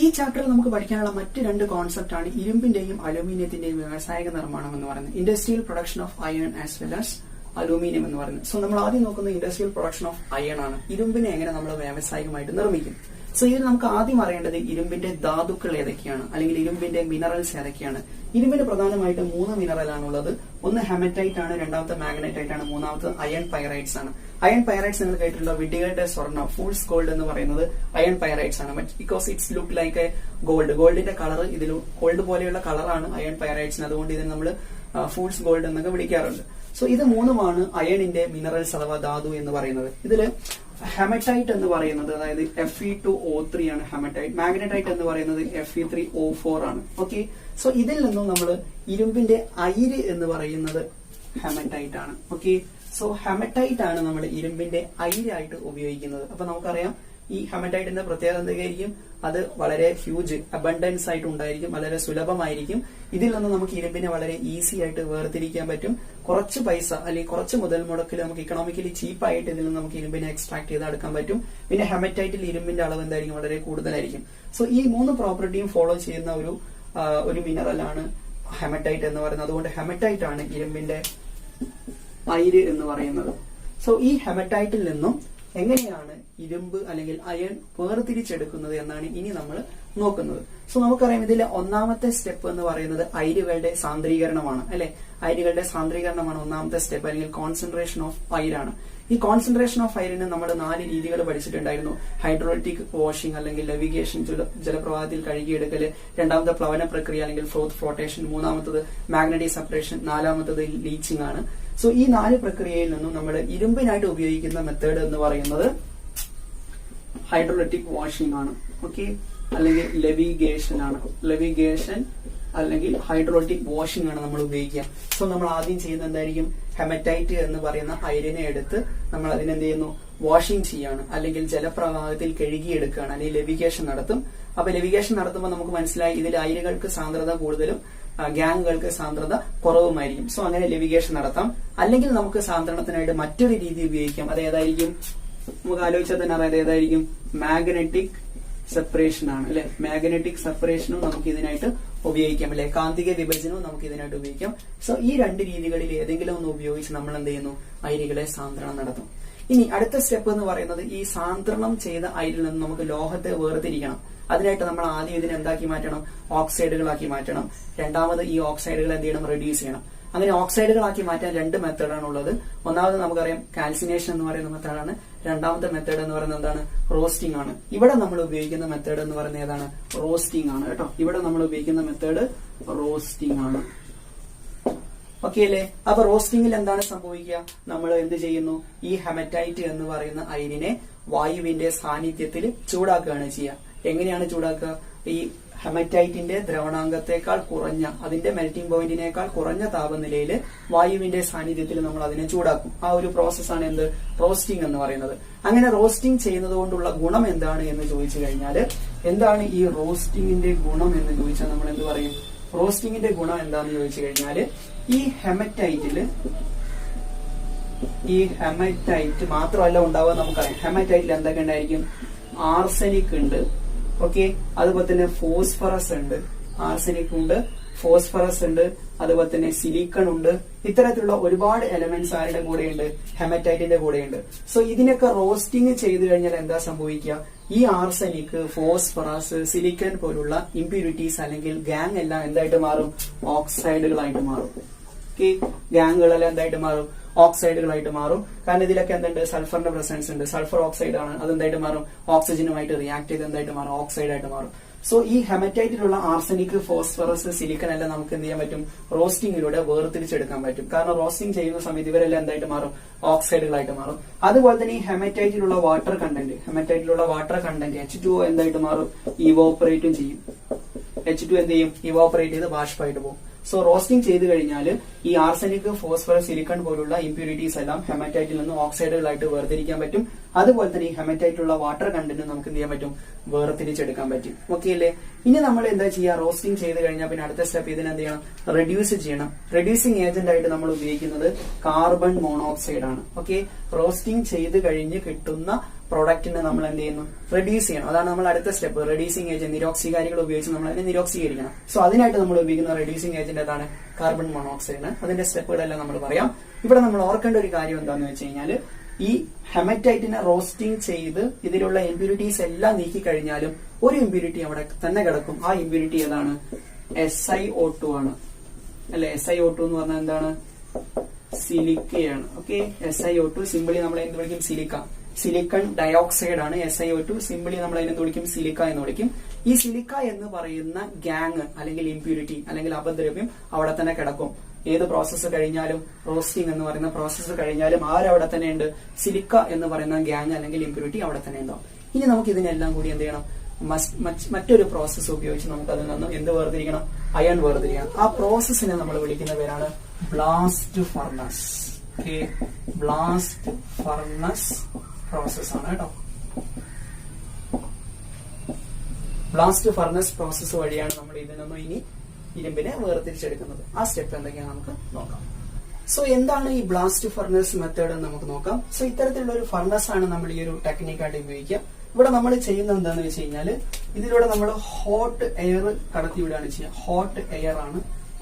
ഈ ചാപ്റ്ററിൽ നമുക്ക് പഠിക്കാനുള്ള മറ്റ് രണ്ട് കോൺസെപ്റ്റ് ആണ് ഇരുമ്പിന്റെയും അലൂമിനിയത്തിന്റെയും വ്യാവസായിക നിർമ്മാണം എന്ന് പറയുന്നത്. Industrial production of iron as well as aluminium എന്ന് പറയുന്നത്. സോ നമ്മൾ ആദ്യം നോക്കുന്നത് ഇൻഡസ്ട്രിയൽ പ്രൊഡക്ഷൻ ഓഫ് അയൺ ആണ്. ഇരുമ്പിനെ എങ്ങനെ നമ്മൾ വ്യാവസായികമായിട്ട് നിർമ്മിക്കും. സോ ഇതിൽ നമുക്ക് ആദ്യം അറിയേണ്ടത് ഇരുമ്പിന്റെ ധാതുക്കൾ ഏതൊക്കെയാണ്, അല്ലെങ്കിൽ ഇരുമ്പിന്റെ മിനറൽസ് ഏതൊക്കെയാണ്. ഇരുമ്പിന് പ്രധാനമായിട്ടും 3 മിനറൽ ആണുള്ളത്. ഒന്ന് ഹെമറ്റൈറ്റ് ആണ്, രണ്ടാമത്തെ മാഗ്നറ്റൈറ്റ് ആണ്, മൂന്നാമത്തെ അയൺ പൈറൈറ്റ്സ് ആണ്. അയൺ പൈറൈറ്റ്സ് നിങ്ങൾ കേട്ടിട്ടുണ്ടോ? വിഡ്ഢികളുടെ സ്വർണ്ണം, ഫൂൾസ് ഗോൾഡ് എന്ന് പറയുന്നത് അയൺ പൈറൈറ്റ്സ് ആണ്. Because it's look like a gold. ഗോൾഡിന്റെ കളർ ഇതിൽ ഗോൾഡ് പോലെയുള്ള കളറാണ് അയൺ പൈറൈറ്റ്സിന്. അതുകൊണ്ട് ഇതിന് നമ്മൾ ഫൂൾസ് ഗോൾഡ് എന്നൊക്കെ വിളിക്കാറുണ്ട്. സോ ഇത് മൂന്നുമാണ് അയണിന്റെ മിനറൽസ് അഥവാ ധാതു എന്ന് പറയുന്നത്. ഇതില് ഹെമറ്റൈറ്റ് എന്ന് പറയുന്നത് അതായത് Fe2O3 ആണ് ഹെമറ്റൈറ്റ്. മാഗ്നറ്റൈറ്റ് എന്ന് പറയുന്നത് Fe3O4 ആണ്. ഓക്കെ, സോ ഇതിൽ നിന്നും നമ്മൾ ഇരുമ്പിന്റെ അയിര് എന്ന് പറയുന്നത് ഹെമറ്റൈറ്റ് ആണ്. ഓക്കെ, സോ ഹെമറ്റൈറ്റ് ആണ് നമ്മൾ ഇരുമ്പിന്റെ അയിരായിട്ട് ഉപയോഗിക്കുന്നത്. അപ്പൊ നമുക്കറിയാം ഈ ഹെമറ്റൈറ്റിന്റെ പ്രത്യേകത എന്തായിരിക്കും? അത് വളരെ ഹ്യൂജ് അബണ്ടൻസ് ആയിട്ട് ഉണ്ടായിരിക്കും, വളരെ സുലഭമായിരിക്കും. ഇതിൽ നിന്ന് നമുക്ക് ഇരുമ്പിനെ വളരെ ഈസി ആയിട്ട് വേർതിരിക്കാൻ പറ്റും. കുറച്ച് പൈസ അല്ലെങ്കിൽ കുറച്ച് മുതൽ മുടക്കിൽ നമുക്ക് ഇക്കണോമിക്കലി ചീപ്പായിട്ട് ഇതിൽ നിന്ന് നമുക്ക് ഇരുമ്പിനെ എക്സ്ട്രാക്ട് ചെയ്തെടുക്കാൻ പറ്റും. പിന്നെ ഹെമറ്റൈറ്റിൽ ഇരുമ്പിന്റെ അളവ് എന്തായിരിക്കും? വളരെ കൂടുതലായിരിക്കും. സോ ഈ 3 പ്രോപ്പർട്ടിയും ഫോളോ ചെയ്യുന്ന ഒരു മിനറൽ ആണ് ഹെമറ്റൈറ്റ് എന്ന് പറയുന്നത്. അതുകൊണ്ട് ഹെമറ്റൈറ്റ് ആണ് ഇരുമ്പിന്റെ അയിര് എന്ന് പറയുന്നത്. സോ ഈ ഹെമറ്റൈറ്റിൽ നിന്നും എങ്ങനെയാണ് ഇരുമ്പ് അല്ലെങ്കിൽ അയൺ വേർതിരിച്ചെടുക്കുന്നത് എന്നാണ് ഇനി നമ്മൾ നോക്കുന്നത്. സോ നമുക്കറിയാം ഇതിലെ ഒന്നാമത്തെ സ്റ്റെപ്പ് എന്ന് പറയുന്നത് അയിരുകളുടെ സാന്ദ്രീകരണമാണ്, അല്ലെ? അയിരുകളുടെ സാന്ദ്രീകരണമാണ് ഒന്നാമത്തെ സ്റ്റെപ്പ്, അല്ലെങ്കിൽ കോൺസെൻട്രേഷൻ ഓഫ് അയരാണ്. ഈ കോൺസെൻട്രേഷൻ ഓഫ് അയറിന് നമ്മൾ 4 രീതികൾ പഠിച്ചിട്ടുണ്ടായിരുന്നു. ഹൈഡ്രോളിറ്റിക് വാഷിംഗ് അല്ലെങ്കിൽ ലെവിഗേഷൻ, ജലപ്രവാഹത്തിൽ കഴുകിയെടുക്കല്, രണ്ടാമത്തെ പ്ലവന പ്രക്രിയ അല്ലെങ്കിൽ ഫ്രോത്ത് ഫ്ലോട്ടേഷൻ, മൂന്നാമത്തത് മാഗ്നറ്റിക് സെപ്പറേഷൻ, നാലാമത്തത് ലീച്ചിങ് ആണ്. സോ ഈ 4 പ്രക്രിയയിൽ നിന്നും നമ്മൾ ഇരുമ്പിനായിട്ട് ഉപയോഗിക്കുന്ന മെത്തേഡ് എന്ന് പറയുന്നത് ഹൈഡ്രോളിറ്റിക് വാഷിംഗ് ആണ്. ഓക്കെ, അല്ലെങ്കിൽ ലെവിഗേഷൻ ആണ്. ലെവിഗേഷൻ അല്ലെങ്കിൽ ഹൈഡ്രോളിറ്റിക് വാഷിംഗ് ആണ് നമ്മൾ ഉപയോഗിക്കുക. സോ നമ്മൾ ആദ്യം ചെയ്യുന്നത് എന്തായിരിക്കും? ഹെമറ്റൈറ്റ് എന്ന് പറയുന്ന അയിരിനെ എടുത്ത് നമ്മൾ അതിനെന്ത് ചെയ്യുന്നു? വാഷിംഗ് ചെയ്യാണ്, അല്ലെങ്കിൽ ജലപ്രവാഹത്തിൽ കഴുകിയെടുക്കുകയാണ്, അല്ലെങ്കിൽ ലെവിഗേഷൻ നടത്തും. അപ്പൊ ലെവിഗേഷൻ നടത്തുമ്പോൾ നമുക്ക് മനസ്സിലായി ഇതിൽ അയിരുകൾക്ക് സാന്ദ്രത കൂടുതലും ഗ്യാങ്ങുകൾക്ക് സാന്ദ്രത കുറവുമായിരിക്കും. സോ അങ്ങനെ ലെവിഗേഷൻ നടത്താം. അല്ലെങ്കിൽ നമുക്ക് സാന്ദ്രണത്തിനായിട്ട് മറ്റൊരു രീതി ഉപയോഗിക്കാം. അത് ഏതായിരിക്കും? നമുക്ക് ആലോചിച്ചാൽ തന്നെ അറിയാം ഏതായിരിക്കും? മാഗ്നറ്റിക് സെപ്പറേഷൻ ആണ്, അല്ലെ? മാഗ്നറ്റിക് സെപ്പറേഷനും നമുക്ക് ഇതിനായിട്ട് ഉപയോഗിക്കാം, അല്ലെ? കാന്തിക വിഭജനവും നമുക്ക് ഇതിനായിട്ട് ഉപയോഗിക്കാം. സോ ഈ 2 രീതികളിൽ ഏതെങ്കിലും ഒന്ന് ഉപയോഗിച്ച് നമ്മൾ എന്ത് ചെയ്യുന്നു? അയിരുകളെ സാന്ദ്രണം നടത്തും. ഇനി അടുത്ത സ്റ്റെപ്പ് എന്ന് പറയുന്നത് ഈ സാന്ദ്രണം ചെയ്ത അയിരിൽ നിന്ന് നമുക്ക് ലോഹത്തെ വേർതിരിക്കണം. അതിനായിട്ട് നമ്മൾ ആദ്യം ഇതിനെ എന്താക്കി മാറ്റണം? ഓക്സൈഡുകളാക്കി മാറ്റണം. രണ്ടാമത് ഈ ഓക്സൈഡുകൾ എന്ത് ചെയ്യണം? റെഡ്യൂസ് ചെയ്യണം. അങ്ങനെ ഓക്സൈഡുകളാക്കി മാറ്റാൻ 2 മെത്തേഡാണ് ഉള്ളത്. ഒന്നാമത് നമുക്കറിയാം കാൽസിനേഷൻ എന്ന് പറയുന്ന മെത്തേഡാണ്. രണ്ടാമത്തെ മെത്തേഡ് എന്ന് പറയുന്നത് എന്താണ്? റോസ്റ്റിംഗ് ആണ്. ഇവിടെ നമ്മൾ ഉപയോഗിക്കുന്ന മെത്തേഡ് എന്ന് പറയുന്നത് ഏതാണ്? റോസ്റ്റിംഗ് ആണ് കേട്ടോ. ഇവിടെ നമ്മൾ ഉപയോഗിക്കുന്ന മെത്തേഡ് റോസ്റ്റിംഗ് ആണ്. ഓക്കെ അല്ലേ? അപ്പൊ റോസ്റ്റിംഗിൽ എന്താണ് സംഭവിക്കുക? നമ്മൾ എന്ത് ചെയ്യുന്നു? ഈ ഹെമറ്റൈറ്റ് എന്ന് പറയുന്ന അയിരിനെ വായുവിന്റെ സാന്നിധ്യത്തിൽ ചൂടാക്കുകയാണ് ചെയ്യുക. എങ്ങനെയാണ് ചൂടാക്കുക? ഈ ഹെമറ്റൈറ്റിന്റെ ദ്രവണാങ്കത്തെക്കാൾ കുറഞ്ഞ, അതിന്റെ മെൽറ്റിംഗ് പോയിന്റിനേക്കാൾ കുറഞ്ഞ താപനിലയിൽ വായുവിന്റെ സാന്നിധ്യത്തിൽ നമ്മൾ അതിനെ ചൂടാക്കും. ആ ഒരു പ്രോസസ്സാണ് എന്ത്? റോസ്റ്റിംഗ് എന്ന് പറയുന്നത്. അങ്ങനെ റോസ്റ്റിംഗ് ചെയ്യുന്നത് കൊണ്ടുള്ള ഗുണം എന്താണ് എന്ന് ചോദിച്ചു കഴിഞ്ഞാൽ, എന്താണ് ഈ റോസ്റ്റിംഗിന്റെ ഗുണം എന്ന് ചോദിച്ചാൽ നമ്മൾ എന്ത് പറയും? റോസ്റ്റിംഗിന്റെ ഗുണം എന്താണെന്ന് ചോദിച്ചു കഴിഞ്ഞാൽ, ഈ ഹെമറ്റൈറ്റ് മാത്രമല്ല ഉണ്ടാവുക നമുക്കറിയാം. ഹെമറ്റൈറ്റിൽ എന്തൊക്കെ ഉണ്ടായിരിക്കും? ആർസനിക് ഉണ്ട്, ഓക്കെ, അതുപോലെ തന്നെ ഫോസ്ഫറസ് ഉണ്ട്. ആർസനിക് ഉണ്ട്, ഫോസ്ഫറസ് ഉണ്ട്, അതുപോലെ തന്നെ സിലിക്കൺ ഉണ്ട്. ഇത്തരത്തിലുള്ള ഒരുപാട് എലമെന്റ്സ് ആരുടെ കൂടെയുണ്ട്? ഹെമറ്റൈറ്റിന്റെ കൂടെയുണ്ട്. സോ ഇതിനൊക്കെ റോസ്റ്റിംഗ് ചെയ്തു കഴിഞ്ഞാൽ എന്താ സംഭവിക്കുക? ഈ ആർസനിക്, ഫോസ്ഫറസ്, സിലിക്കൺ പോലുള്ള ഇംപ്യൂരിറ്റീസ് അല്ലെങ്കിൽ ഗ്യാങ് എല്ലാം എന്തായിട്ട് മാറും? ഓക്സൈഡുകളായിട്ട് മാറും. ഓക്കെ, ഗ്യാങ്ങുകളെല്ലാം എന്തായിട്ട് മാറും? ഓക്സൈഡുകളായിട്ട് മാറും. കാരണം ഇതിലൊക്കെ എന്തുണ്ട്? സൾഫറിന്റെ പ്രസൻസ് ഉണ്ട്. സൾഫർ ഓക്സൈഡ് ആണ്. അതെന്തായിട്ട് മാറും? ഓക്സിജനുമായിട്ട് റിയാക്ട് ചെയ്ത് എന്തായിട്ട് മാറും? ഓക്സൈഡായിട്ട് മാറും. സോ ഈ ഹെമറ്റൈറ്റിലുള്ള ആർസനിക്, ഫോസ്ഫറസ്, സിലിക്കൺ എല്ലാം നമുക്ക് എന്ത് ചെയ്യാൻ പറ്റും? റോസ്റ്റിംഗിലൂടെ വേർതിരിച്ചെടുക്കാൻ പറ്റും. കാരണം റോസ്റ്റിംഗ് ചെയ്യുന്ന സമയത്ത് ഇവരെല്ലാം എന്തായിട്ട് മാറും? ഓക്സൈഡുകളായിട്ട് മാറും. അതുപോലെ തന്നെ ഈ ഹെമറ്റൈറ്റിലുള്ള വാട്ടർ കണ്ടന്റ് H2O എന്തായിട്ട് മാറും? ഇവോപ്പറേറ്റും ചെയ്യും. H2 എന്ത് ചെയ്യും? ഇവോപ്പറേറ്റ് ചെയ്ത് ബാഷ്പമായിട്ട് പോകും. സോ റോസ്റ്റിംഗ് ചെയ്ത് കഴിഞ്ഞാൽ ഈ ആർസനിക്, ഫോസ്ഫറസ്, സിലിക്കൺ പോലുള്ള ഇംപ്യൂരിറ്റീസ് എല്ലാം ഹെമറ്റൈറ്റിൽ നിന്ന് ഓക്സൈഡുകളായിട്ട് വേർതിരിക്കാൻ പറ്റും. അതുപോലെ തന്നെ ഈ ഹെമറ്റൈറ്റിലുള്ള വാട്ടർ കണ്ടന്റ് നമുക്ക് എന്ത് ചെയ്യാൻ പറ്റും? വേർതിരിച്ചെടുക്കാൻ പറ്റും. ഓക്കെ അല്ലേ? ഇനി നമ്മൾ എന്താ ചെയ്യുക? റോസ്റ്റിംഗ് ചെയ്ത് കഴിഞ്ഞാൽ പിന്നെ അടുത്ത സ്റ്റെപ്പ് ഇതിനെ എന്ത് ചെയ്യണം? റെഡ്യൂസ് ചെയ്യണം. റെഡ്യൂസിംഗ് ഏജന്റ് ആയിട്ട് നമ്മൾ ഉപയോഗിക്കുന്നത് കാർബൺ മോണോക്സൈഡ് ആണ്. ഓക്കെ, റോസ്റ്റിംഗ് ചെയ്ത് കഴിഞ്ഞ് കിട്ടുന്ന പ്രൊഡക്റ്റിനെ നമ്മൾ എന്ത് ചെയ്യുന്നു, റെഡ്യൂസ് ചെയ്യണം. അതാണ് നമ്മൾ അടുത്ത സ്റ്റെപ്പ്. റെഡ്യൂസിംഗ് ഏജന്റ്, നിരോക്സീകാരികൾ ഉപയോഗിച്ച് നമ്മൾ അതിനെ നിരോക്സീകരിക്കണം. സോ അതിനായിട്ട് നമ്മൾ ഉപയോഗിക്കുന്ന റെഡ്യൂസിംഗ് ഏജന്റ് ഏതാണ്? Carbon monoxide. അതിന്റെ സ്റ്റെപ്പുകളെല്ലാം നമ്മൾ പറയാം. ഇവിടെ നമ്മൾ ഓർക്കേണ്ട ഒരു കാര്യം എന്താണെന്ന് വെച്ച് കഴിഞ്ഞാൽ, ഈ ഹെമറ്റൈറ്റിനെ റോസ്റ്റിംഗ് ചെയ്ത് ഇതിലുള്ള ഇമ്പ്യൂരിറ്റീസ് എല്ലാം നീക്കി കഴിഞ്ഞാലും ഒരു ഇമ്പ്യൂരിറ്റി അവിടെ തന്നെ കിടക്കും. ആ ഇമ്പ്യൂരിറ്റി ഏതാണ്? SiO2 ആണ് അല്ലെ. SiO2 എന്ന് പറഞ്ഞാൽ എന്താണ്? സിലിക്കയാണ്. ഓക്കെ, SiO2 സിമ്പിളി നമ്മൾ എന്ത് വിളിക്കും? സിലിക്ക. സിലിക്കൺ ഡയോക്സൈഡ് ആണ് SiO2. സിമ്പിളി നമ്മൾ അതിനെ വിളിക്കും സിലിക്ക എന്ന് വിളിക്കും. ഈ സിലിക്ക എന്ന് പറയുന്ന ഗ്യാങ് അല്ലെങ്കിൽ ഇമ്പ്യൂരിറ്റി അല്ലെങ്കിൽ അപദ്രവ്യം അവിടെ തന്നെ കിടക്കും. ഏത് പ്രോസസ്സ് കഴിഞ്ഞാലും, റോസ്റ്റിംഗ് എന്ന് പറയുന്ന പ്രോസസ്സ് കഴിഞ്ഞാലും ആരവിടെ തന്നെ ഉണ്ട്? സിലിക്ക എന്ന് പറയുന്ന ഗ്യാങ് അല്ലെങ്കിൽ ഇമ്പ്യൂരിറ്റി അവിടെ തന്നെ ഉണ്ടാവും. ഇനി നമുക്ക് ഇതിനെല്ലാം കൂടി എന്ത് ചെയ്യണം? മറ്റൊരു പ്രോസസ്സ് ഉപയോഗിച്ച് നമുക്ക് അതിൽ നിന്ന് എന്ത് വേർതിരിക്കണം? അയൺ വേർതിരിക്കണം. ആ പ്രോസസ്സിനെ നമ്മൾ വിളിക്കുന്ന പേരാണ് blast furnace. Okay, blast furnace process ആണ് കേട്ടോ. ബ്ലാസ്റ്റ് ഫർണസ് പ്രോസസ് വഴിയാണ് നമ്മൾ ഇതിൽ നിന്നും ഇനി ഇരുമ്പിനെ വേർതിരിച്ചെടുക്കുന്നത്. ആ സ്റ്റെപ്പ് എന്തൊക്കെയാണ് നമുക്ക് നോക്കാം. സോ എന്താണ് ഈ ബ്ലാസ്റ്റ് ഫർണസ് മെത്തേഡ് എന്ന് നമുക്ക് നോക്കാം. സോ ഇത്തരത്തിലുള്ള ഒരു ഫർണസ് ആണ് നമ്മൾ ഈ ഒരു ടെക്നിക്കായിട്ട് ഉപയോഗിക്കുക. ഇവിടെ നമ്മൾ ചെയ്യുന്നത് എന്താണെന്ന് വെച്ച് കഴിഞ്ഞാൽ, ഇതിലൂടെ നമ്മൾ ഹോട്ട് എയർ കടത്തിവിടുകയാണ് ചെയ്യുക. ഹോട്ട് എയർ ആണ്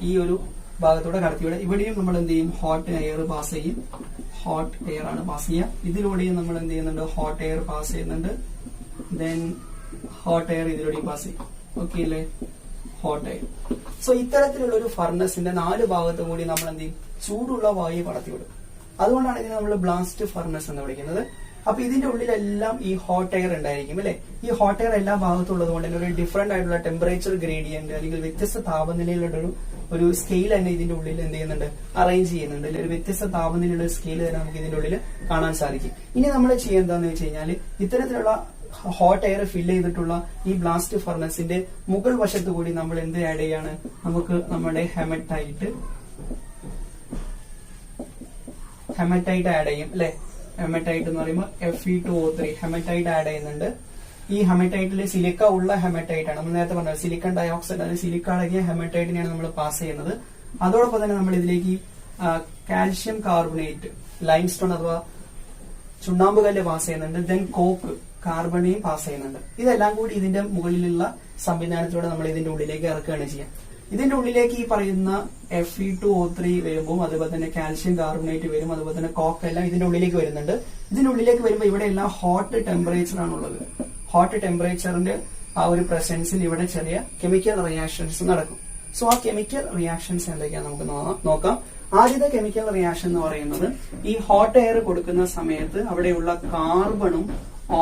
ഈ ഒരു ഭാഗത്തൂടെ കടത്തിവിടുക. ഇവിടെയും നമ്മൾ എന്ത് ചെയ്യും? ഹോട്ട് എയർ പാസ് ചെയ്യും. ഹോട്ട് എയർ ആണ് പാസ് ചെയ്യുക. ഇതിലൂടെയും നമ്മൾ എന്ത് ചെയ്യുന്നുണ്ട്? ഹോട്ട് എയർ പാസ് ചെയ്യുന്നുണ്ട്. ദെൻ ഹോട്ട് എയർ ഇതിലൂടെയും പാസ് ചെയ്യും. ഓക്കെ അല്ലേ? Hot air. സോ ഇത്തരത്തിലുള്ള ഒരു ഫർണസിന്റെ 4 ഭാഗത്തും കൂടി നമ്മൾ എന്ത് ചെയ്യും? ചൂടുള്ള വായു കടത്തിവിടും. അതുകൊണ്ടാണ് ഇതിനെ നമ്മൾ ബ്ലാസ്റ്റ് ഫർണസ് എന്ന് വിളിക്കുന്നത്. അപ്പൊ ഇതിന്റെ ഉള്ളിലെല്ലാം ഈ ഹോട്ട് എയർ ഉണ്ടായിരിക്കും അല്ലെ. ഈ ഹോട്ട് എയർ എല്ലാ ഭാഗത്തും ഉള്ളത് കൊണ്ട് തന്നെ ഒരു ഡിഫറെന്റ് ആയിട്ടുള്ള ടെമ്പറേച്ചർ ഗ്രേഡിയന്റ് അല്ലെങ്കിൽ വ്യത്യസ്ത താപനിലയിലുള്ള ഒരു സ്കെയിൽ തന്നെ ഇതിന്റെ ഉള്ളിൽ എന്ത് ചെയ്യുന്നുണ്ട്? അറേഞ്ച് ചെയ്യുന്നുണ്ട്. ഒരു വ്യത്യസ്ത താപനിലയുള്ള സ്കെയിൽ തന്നെ നമുക്ക് ഇതിന്റെ ഉള്ളിൽ കാണാൻ സാധിക്കും. ഇനി നമ്മൾ ചെയ്യുന്നതെന്ന് വെച്ച് കഴിഞ്ഞാൽ, ഇത്തരത്തിലുള്ള ഹോട്ട് എയർ ഫില്ല് ചെയ്തിട്ടുള്ള ഈ ബ്ലാസ്റ്റ് ഫർണസിന്റെ മുകൾ വശത്ത് കൂടി നമ്മൾ എന്ത് ആഡ് ചെയ്യാണ്? നമുക്ക് നമ്മുടെ ഹെമറ്റൈറ്റ് ആഡ് ചെയ്യും അല്ലെ. ഹെമറ്റൈറ്റ് എന്ന് പറയുമ്പോൾ Fe2O3 ഹെമറ്റൈറ്റ് ആഡ് ചെയ്യുന്നുണ്ട്. ഈ ഹെമറ്റൈറ്റിൽ സിലിക്ക ഉള്ള ഹെമറ്റൈറ്റ് ആണ്. നമ്മൾ നേരത്തെ പറഞ്ഞത് സിലിക്കൺ ഡയോക്സൈഡ് അല്ലെങ്കിൽ സിലിക്ക അടങ്ങിയ ഹെമറ്റൈറ്റിനെയാണ് നമ്മൾ പാസ് ചെയ്യുന്നത്. അതോടൊപ്പം തന്നെ നമ്മൾ ഇതിലേക്ക് കാൽഷ്യം കാർബണേറ്റ്, ലൈംസ്റ്റോൺ അഥവാ ചുണ്ണാമ്പ് കല്ല് പാസ് ചെയ്യുന്നുണ്ട്. ദെൻ കോക്ക്, കാർബണേയും പാസ് ചെയ്യുന്നുണ്ട്. ഇതെല്ലാം കൂടി ഇതിന്റെ മുകളിലുള്ള സംവിധാനത്തിലൂടെ നമ്മൾ ഇതിന്റെ ഉള്ളിലേക്ക് ഇറക്കുകയാണ് ചെയ്യുക. ഇതിന്റെ ഉള്ളിലേക്ക് ഈ പറയുന്ന Fe2O3 വരുമ്പോൾ, അതുപോലെ തന്നെ കാൽഷ്യം കാർബണേറ്റ് വരും, അതുപോലെ തന്നെ കോക്ക് എല്ലാം ഇതിന്റെ ഉള്ളിലേക്ക് വരുന്നുണ്ട്. ഇതിന്റെ ഉള്ളിലേക്ക് വരുമ്പോൾ ഇവിടെ എല്ലാം ഹോട്ട് ടെമ്പറേച്ചർ ആണുള്ളത്. ഹോട്ട് ടെമ്പറേച്ചറിന്റെ ആ ഒരു പ്രസൻസിൽ ഇവിടെ ചെറിയ കെമിക്കൽ റിയാക്ഷൻസ് നടക്കും. സോ ആ കെമിക്കൽ റിയാക്ഷൻസ് എന്തൊക്കെയാണ് നമുക്ക് നോക്കാം. ആദ്യത്തെ കെമിക്കൽ റിയാക്ഷൻ എന്ന് പറയുന്നത്, ഈ ഹോട്ട് എയർ കൊടുക്കുന്ന സമയത്ത് അവിടെയുള്ള കാർബണും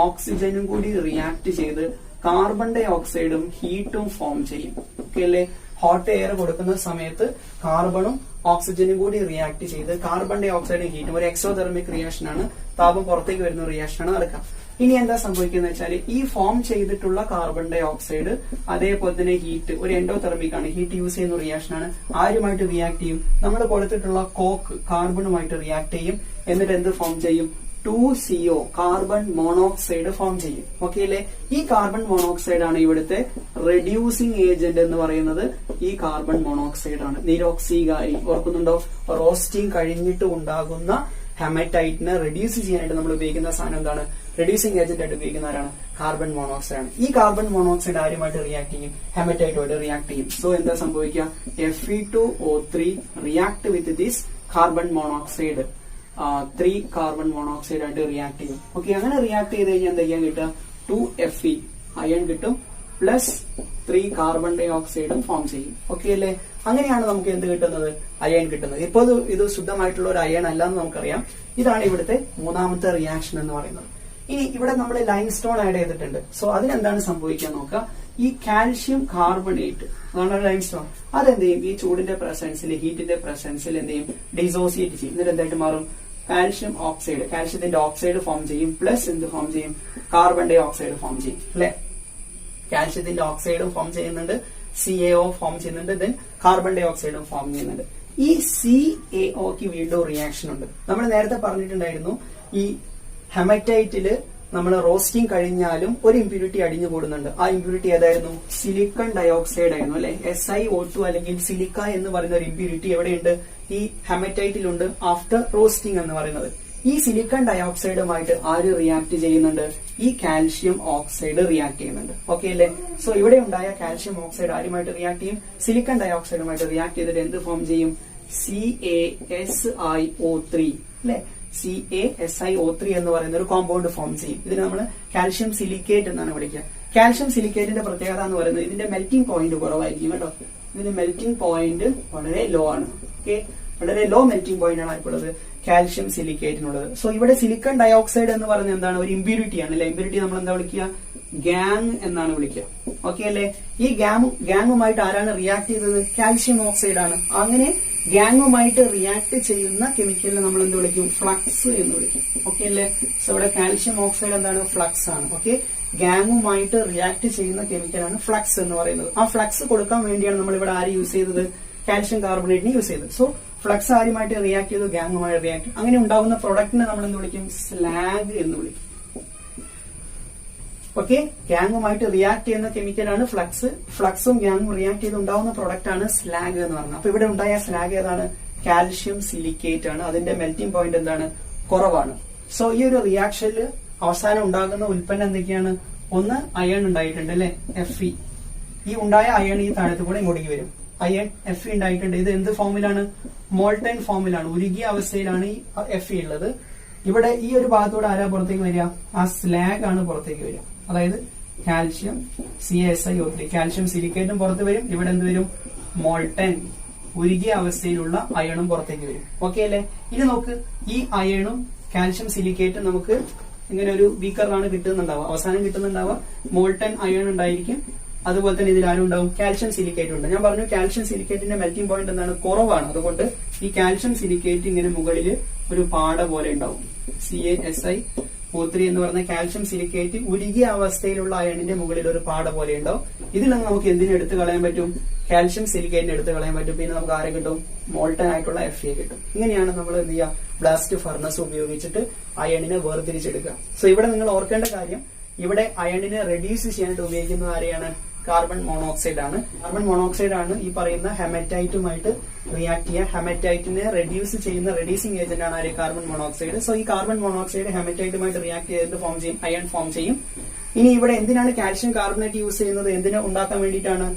ഓക്സിജനും കൂടി റിയാക്ട് ചെയ്ത് കാർബൺ ഡൈ ഓക്സൈഡും ഹീറ്റും ഫോം ചെയ്യും. ഓക്കെ അല്ലേ? ഹോട്ട് എയർ കൊടുക്കുന്ന സമയത്ത് കാർബണും ഓക്സിജനും കൂടി റിയാക്ട് ചെയ്ത് കാർബൺ ഡൈ ഓക്സൈഡും ഹീറ്റും ഒരു എക്സോതെർമിക് റിയാക്ഷൻ ആണ്. താപം പുറത്തേക്ക് വരുന്ന റിയാക്ഷൻ ആണ് നടക്കുക. ഇനി എന്താ സംഭവിക്കുന്നത് വെച്ചാൽ, ഈ ഫോം ചെയ്തിട്ടുള്ള കാർബൺ ഡൈ ഓക്സൈഡ് അതേപോലെ തന്നെ ഹീറ്റ് ഒരു എൻഡോതെർമിക് ആണ്. ഹീറ്റ് യൂസ് ചെയ്യുന്ന റിയാക്ഷൻ ആണ്. ആരുമായിട്ട് റിയാക്ട് ചെയ്യും? നമ്മൾ കൊടുത്തിട്ടുള്ള കോക്ക് കാർബണുമായിട്ട് റിയാക്ട് ചെയ്യും. എന്നിട്ട് എന്ത് ഫോം ചെയ്യും? 2CO കാർബൺ മോണോക്സൈഡ് ഫോം ചെയ്യും. ഓക്കെ അല്ലേ? ഈ കാർബൺ മോണോക്സൈഡ് ആണ് ഇവിടുത്തെ റെഡ്യൂസിംഗ് ഏജന്റ് എന്ന് പറയുന്നത്. ഈ കാർബൺ മോണോക്സൈഡ് ആണ് നിരോക്സീകാരി. ഓർക്കുന്നുണ്ടോ? റോസ്റ്റിംഗ് കഴിഞ്ഞിട്ട് ഉണ്ടാകുന്ന ഹെമറ്റൈറ്റിനെ റെഡ്യൂസ് ചെയ്യാനായിട്ട് നമ്മൾ ഉപയോഗിക്കുന്ന സാധനം എന്താണ്? റെഡ്യൂസിംഗ് ഏജന്റ് ആയിട്ട് ഉപയോഗിക്കുന്നവരാണ് കാർബൺ മോണോക്സൈഡ് ആണ്. ഈ കാർബൺ മോണോക്സൈഡ് ആരുമായിട്ട് റിയാക്ട് ചെയ്യും? ഹെമറ്റൈറ്റുമായിട്ട് റിയാക്ട് ചെയ്യും. സോ എന്താ സംഭവിക്കുക? Fe2O3 react with this carbon monoxide 3 carbon monoxide ആയിട്ട് റിയാക്ട് ചെയ്യും. ഓക്കെ, അങ്ങനെ റിയാക്ട് ചെയ്ത് കഴിഞ്ഞാൽ എന്തൊക്കെയാണ് കിട്ടുക? 2Fe അയൺ കിട്ടും, പ്ലസ് 3 കാർബൺ ഡൈ ഓക്സൈഡും ഫോം ചെയ്യും. ഓക്കെ അല്ലേ? അങ്ങനെയാണ് നമുക്ക് എന്ത് കിട്ടുന്നത്? അയൺ കിട്ടുന്നത്. ഇപ്പോൾ ഇത് ശുദ്ധമായിട്ടുള്ള ഒരു അയൺ അല്ല എന്ന് നമുക്കറിയാം. ഇതാണ് ഇവിടുത്തെ മൂന്നാമത്തെ റിയാക്ഷൻ എന്ന് പറയുന്നത്. ഇനി ഇവിടെ നമ്മൾ ലൈംസ്റ്റോൺ ആഡ് ചെയ്തിട്ടുണ്ട്. സോ അതിനെന്താണ് സംഭവിക്കാൻ നോക്കുക. ഈ കാൽഷ്യം കാർബണേറ്റ് അതാണ് ലൈംസ്റ്റോൺ. അതെന്ത് ചെയ്യും? ഈ ചൂടിന്റെ പ്രസൻസിൽ, ഹീറ്റിന്റെ പ്രസൻസിൽ എന്ത് ചെയ്യും? ഡിസോസിയേറ്റ് ചെയ്യും. എന്നിട്ട് എന്തായിട്ട് മാറും? കാൽഷ്യം ഓക്സൈഡ്, കാൽഷ്യത്തിന്റെ ഓക്സൈഡ് ഫോം ചെയ്യും, പ്ലസ് എന്ത് ഫോം ചെയ്യും? കാർബൺ ഡൈ ഓക്സൈഡ് ഫോം ചെയ്യും അല്ലെ. കാൽഷ്യത്തിന്റെ ഓക്സൈഡും ഫോം ചെയ്യുന്നുണ്ട്, CaO ഫോം ചെയ്യുന്നുണ്ട്, ദെൻ കാർബൺ ഡൈ ഓക്സൈഡും ഫോം ചെയ്യുന്നുണ്ട്. ഈ CaOക്ക് വീണ്ടും റിയാക്ഷൻ ഉണ്ട്. നമ്മൾ നേരത്തെ പറഞ്ഞിട്ടുണ്ടായിരുന്നു, ഈ ഹെമറ്റൈറ്റില് നമ്മൾ റോസ്റ്റിംഗ് കഴിഞ്ഞാലും ഒരു ഇമ്പ്യൂരിറ്റി അടിഞ്ഞു കൂടുന്നുണ്ട്. ആ ഇമ്പ്യൂരിറ്റി ഏതായിരുന്നു? സിലിക്കൺ ഡയോക്സൈഡ് ആയിരുന്നു അല്ലെ. SiO2 അല്ലെങ്കിൽ സിലിക്ക എന്ന് പറയുന്ന ഒരു ഇമ്പ്യൂരിറ്റി എവിടെയുണ്ട്? ഈ ഹെമറ്റൈറ്റിലുണ്ട് ആഫ്റ്റർ റോസ്റ്റിംഗ് എന്ന് പറയുന്നത്. ഈ സിലിക്കൺ ഡയോക്സൈഡുമായിട്ട് ആര് റിയാക്ട് ചെയ്യുന്നുണ്ട്? ഈ കാൽഷ്യം ഓക്സൈഡ് റിയാക്ട് ചെയ്യുന്നുണ്ട്. ഓക്കെ അല്ലേ? സോ ഇവിടെ ഉണ്ടായ കാൽഷ്യം ഓക്സൈഡ് ആരുമായിട്ട് റിയാക്ട് ചെയ്യും? സിലിക്കൺ ഡയോക്സൈഡുമായിട്ട് റിയാക്ട് ചെയ്തിട്ട് എന്ത് ഫോം ചെയ്യും? CaSiO3 അല്ലെ? CaSiO3 എന്ന് പറയുന്ന ഒരു കോമ്പൗണ്ട് ഫോം ചെയ്യും. ഇതിന് നമ്മൾ കാൽഷ്യം സിലിക്കേറ്റ് എന്നാണ് വിളിക്കുക. കാൽഷ്യം സിലിക്കേറ്റിന്റെ പ്രത്യേകത എന്ന് പറയുന്നത് ഇതിന്റെ മെൽറ്റിംഗ് പോയിന്റ് കുറവായിരിക്കും കേട്ടോ. ഇതിന്റെ മെൽറ്റിംഗ് പോയിന്റ് വളരെ ലോ ആണ്. ഓക്കെ, വളരെ ലോ മെൽറ്റിംഗ് പോയിന്റ് ആണ് ആർക്കുള്ളത്? കാൽഷ്യം സിലിക്കേറ്റിനുള്ളത്. സോ ഇവിടെ സിലിക്കൺ ഡയോക്സൈഡ് എന്ന് പറയുന്നത് എന്താണ്? ഒരു ഇമ്പ്യൂരിറ്റി ആണ് അല്ലെ? ഇമ്പ്യൂരിറ്റി നമ്മൾ എന്താ വിളിക്കുക? ഗാങ് എന്നാണ് വിളിക്കുക. ഓക്കെ അല്ലെ? ഈ ഗാങ്ങുമായിട്ട് ആരാണ് റിയാക്ട് ചെയ്തത്? കാൽഷ്യം ഓക്സൈഡ് ആണ്. അങ്ങനെ ഗാങ്ങുമായിട്ട് റിയാക്ട് ചെയ്യുന്ന കെമിക്കലിനെ നമ്മൾ എന്ത് വിളിക്കും? ഫ്ലക്സ് എന്ന് വിളിക്കും. ഓക്കെ അല്ലെ? സോ ഇവിടെ കാൽഷ്യം ഓക്സൈഡ് എന്താണ്? ഫ്ലക്സ് ആണ്. ഓക്കെ, ഗാങ്ങുമായിട്ട് റിയാക്ട് ചെയ്യുന്ന കെമിക്കലാണ് ഫ്ലക്സ് എന്ന് പറയുന്നത്. ആ ഫ്ലക്സ് കൊടുക്കാൻ വേണ്ടിയാണ് നമ്മൾ ഇവിടെ ആര് യൂസ് ചെയ്തത്? കാൽഷ്യം കാർബണേറ്റിനെ യൂസ് ചെയ്തത്. സോ ഫ്ലക്സ് ആരുമായിട്ട് റിയാക്ട് ചെയ്തു? ഗാങ്ങുമായിട്ട് റിയാക്ട്. അങ്ങനെ ഉണ്ടാകുന്ന പ്രൊഡക്റ്റിനെ നമ്മൾ എന്ത് വിളിക്കും? സ്ലാഗ് എന്ന് വിളിക്കും. ഓക്കെ, ഗാങ്ങുമായിട്ട് റിയാക്ട് ചെയ്യുന്ന കെമിക്കലാണ് ഫ്ലക്സ്. ഫ്ലക്സും ഗാങ്ങും റിയാക്ട് ചെയ്ത് ഉണ്ടാവുന്ന പ്രൊഡക്റ്റ് ആണ് സ്ലാഗ് എന്ന് പറയുന്നത്. അപ്പൊ ഇവിടെ ഉണ്ടായ സ്ലാഗ് ഏതാണ്? കാൽഷ്യം സിലിക്കേറ്റ് ആണ്. അതിന്റെ മെൽറ്റിംഗ് പോയിന്റ് എന്താണ്? കുറവാണ്. സോ ഈ ഒരു റിയാക്ഷനിൽ അവസാനം ഉണ്ടാകുന്ന ഉൽപ്പന്നം എന്തൊക്കെയാണ്? ഒന്ന് അയൺ ഉണ്ടായിട്ടുണ്ട് അല്ലെ? Fe. ഈ ഉണ്ടായ അയൺ ഈ താഴത്ത് കൂടെ ഇങ്ങോട്ടേക്ക് വരും. അയൺ Fe ഉണ്ടായിട്ടുണ്ട്. ഇത് എന്ത് ഫോമിലാണ്? മോൾട്ടൻ ഫോമിലാണ്. ഉരുകിയ അവസ്ഥയിലാണ് ഈ Fe ഉള്ളത്. ഇവിടെ ഈ ഒരു ഭാഗത്തൂടെ ആരാ പുറത്തേക്ക് വരിക? ആ സ്ലാഗ് ആണ് പുറത്തേക്ക് വരിക. അതായത് കാൽഷ്യം CaSiO3, കാൽഷ്യം സിലിക്കേറ്റും പുറത്ത് വരും. ഇവിടെ എന്ത് വരും? മോൾട്ടൻ, ഉരുകിയ അവസ്ഥയിലുള്ള അയണും പുറത്തേക്ക് വരും. ഓക്കെ അല്ലെ? ഇനി നോക്ക്, ഈ അയണും കാൽഷ്യം സിലിക്കേറ്റും നമുക്ക് ഇങ്ങനെ ഒരു ബീക്കറിലാണ് കിട്ടുന്നുണ്ടാവുക. അവസാനം കിട്ടുന്നുണ്ടാവുക മോൾട്ടൻ അയൺ ഉണ്ടായിരിക്കും. അതുപോലെ തന്നെ ഇതിൽ ആരും ഉണ്ടാവും? കാൽഷ്യം സിലിക്കേറ്റ് ഉണ്ട്. ഞാൻ പറഞ്ഞു കാൽഷ്യം സിലിക്കേറ്റിന്റെ മെൽറ്റിംഗ് പോയിന്റ് എന്താണ്? കുറവാണ്. അതുകൊണ്ട് ഈ കാൽഷ്യം സിലിക്കേറ്റ് ഇങ്ങനെ മുകളിൽ ഒരു പാട പോലെ ഉണ്ടാവും. CaSiO3 എന്ന് പറയുന്ന കാൽഷ്യം സിലിക്കേറ്റ് ഉരുകിയ അവസ്ഥയിലുള്ള അയണിന്റെ മുകളിൽ ഒരു പാട പോലെ ഉണ്ടാവും. ഇതിൽ നിന്ന് നമുക്ക് എന്തിനെ എടുത്തു കളയാൻ പറ്റും? കാൽഷ്യം സിലിക്കേറ്റിനെ എടുത്തു കളയാൻ പറ്റും. പിന്നെ നമുക്ക് ആരെ കിട്ടും? മോൾട്ടൻ ആയിട്ടുള്ള Fe കിട്ടും. ഇങ്ങനെയാണ് നമ്മൾ എന്ത് ചെയ്യുക? ബ്ലാസ്റ്റ് ഫർണസ് ഉപയോഗിച്ചിട്ട് അയണിനെ വേർതിരിച്ചെടുക്കുക. സോ ഇവിടെ നിങ്ങൾ ഓർക്കേണ്ട കാര്യം, ഇവിടെ അയണിനെ റെഡ്യൂസ് ചെയ്യാനായിട്ട് ഉപയോഗിക്കുന്നത് ആരെയാണ്? കാർബൺ മോണോക്സൈഡ് ആണ്. കാർബൺ മോണോക്സൈഡ് ആണ് ഈ പറയുന്ന ഹെമറ്റൈറ്റുമായിട്ട് റിയാക്ട് ചെയ്യുക. ഹെമറ്റൈറ്റിനെ റെഡ്യൂസ് ചെയ്യുന്ന റെഡ്യൂസിംഗ് ഏജന്റ് ആണ് ആര്? Carbon monoxide. സോ ഈ കാർബൺ മോണോക്സൈഡ് ഹെമറ്റൈറ്റുമായിട്ട് റിയാക്ട് ചെയ്തിട്ട് ഫോം ചെയ്യും, അയൺ ഫോം ചെയ്യും. ഇനി ഇവിടെ എന്തിനാണ് കാൽഷ്യം കാർബണേറ്റ് യൂസ് ചെയ്യുന്നത്? എന്തിനെ ഉണ്ടാക്കാൻ വേണ്ടിയിട്ടാണ്?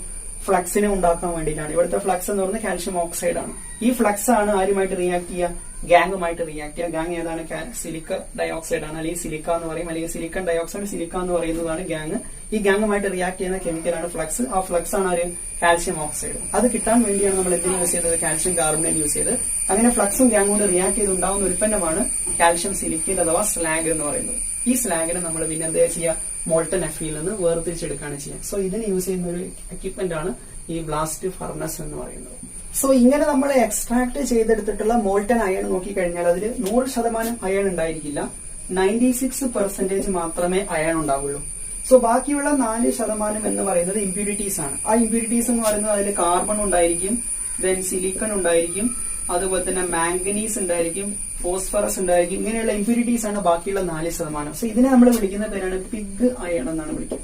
ഫ്ലക്സിനെ ഉണ്ടാക്കാൻ വേണ്ടിയിട്ടാണ്. ഇവിടുത്തെ ഫ്ലക്സ് എന്ന് പറയുന്നത് കാൽഷ്യം ഓക്സൈഡ് ആണ്. ഈ ഫ്ലക്സ് ആണ് ആരുമായിട്ട് റിയാക്ട് ചെയ്യുക? ഗാങ്ങുമായിട്ട് റിയാക്ട് ചെയ്യുക. ഗാങ് ഏതാണ്? സിലിക്ക ഡയോക്സൈഡ് ആണ്, അല്ലെങ്കിൽ സിലിക്ക എന്ന് പറയും, അല്ലെങ്കിൽ സിലിക്കൺ ഡയോക്സൈഡ്, സിലിക്ക എന്ന് പറയുന്നതാണ് ഗാങ്. ഈ ഗാങ്ങുമായിട്ട് റിയാക്ട് ചെയ്യുന്ന കെമിക്കലാണ് ഫ്ലക്സ്. ആ ഫ്ലക്സ് ആണ് ആര്? Calcium oxide. അത് കിട്ടാൻ വേണ്ടിയാണ് നമ്മൾ എന്തിനു യൂസ് ചെയ്തത്? കാൽഷ്യം കാർബണേറ്റ് യൂസ് ചെയ്ത്. അങ്ങനെ ഫ്ലക്സും ഗാങ്ങും കൊണ്ട് റിയാക്ട് ചെയ്ത് ഉണ്ടാവുന്ന ഉൽപ്പന്നമാണ് കാൽഷ്യം സിലിക്കേറ്റ് അഥവാ സ്ലാഗ് എന്ന് പറയുന്നത്. ഈ സ്ലാഗിനെ നമ്മൾ പിന്നെ എന്താ ചെയ്യുക? മോൾട്ടൻ Feയിൽ നിന്ന് വേർതിരിച്ചെടുക്കുകയാണ് ചെയ്യുക. സോ ഇതിന് യൂസ് ചെയ്യുന്ന ഒരു എക്യുപ്മെന്റ് ആണ് ഈ ബ്ലാസ്റ്റ് ഫർണസ് എന്ന് പറയുന്നത്. സോ ഇങ്ങനെ നമ്മൾ എക്സ്ട്രാക്ട് ചെയ്തെടുത്തിട്ടുള്ള മോൾട്ടൻ അയൺ നോക്കിക്കഴിഞ്ഞാൽ അതിൽ 100% അയൺ ഉണ്ടായിരിക്കില്ല. 96% മാത്രമേ അയൺ ഉണ്ടാവുള്ളൂ. സോ ബാക്കിയുള്ള 4% എന്ന് പറയുന്നത് ഇമ്പ്യൂരിറ്റീസ് ആണ്. ആ ഇമ്പ്യൂരിറ്റീസ് എന്ന് പറയുന്നത് അതിൽ കാർബൺ ഉണ്ടായിരിക്കും, ദെൻ സിലിക്കൺ ഉണ്ടായിരിക്കും, അതുപോലെ തന്നെ മാംഗനീസ് ഉണ്ടായിരിക്കും, ഫോസ്ഫറസ് ഉണ്ടായിരിക്കും. ഇങ്ങനെയുള്ള ഇമ്പ്യൂരിറ്റീസ് ആണ് ബാക്കിയുള്ള 4%. സോ ഇതിനെ നമ്മൾ വിളിക്കുന്ന പേരാണ് പിഗ് അയൺ എന്നാണ് വിളിക്കുക.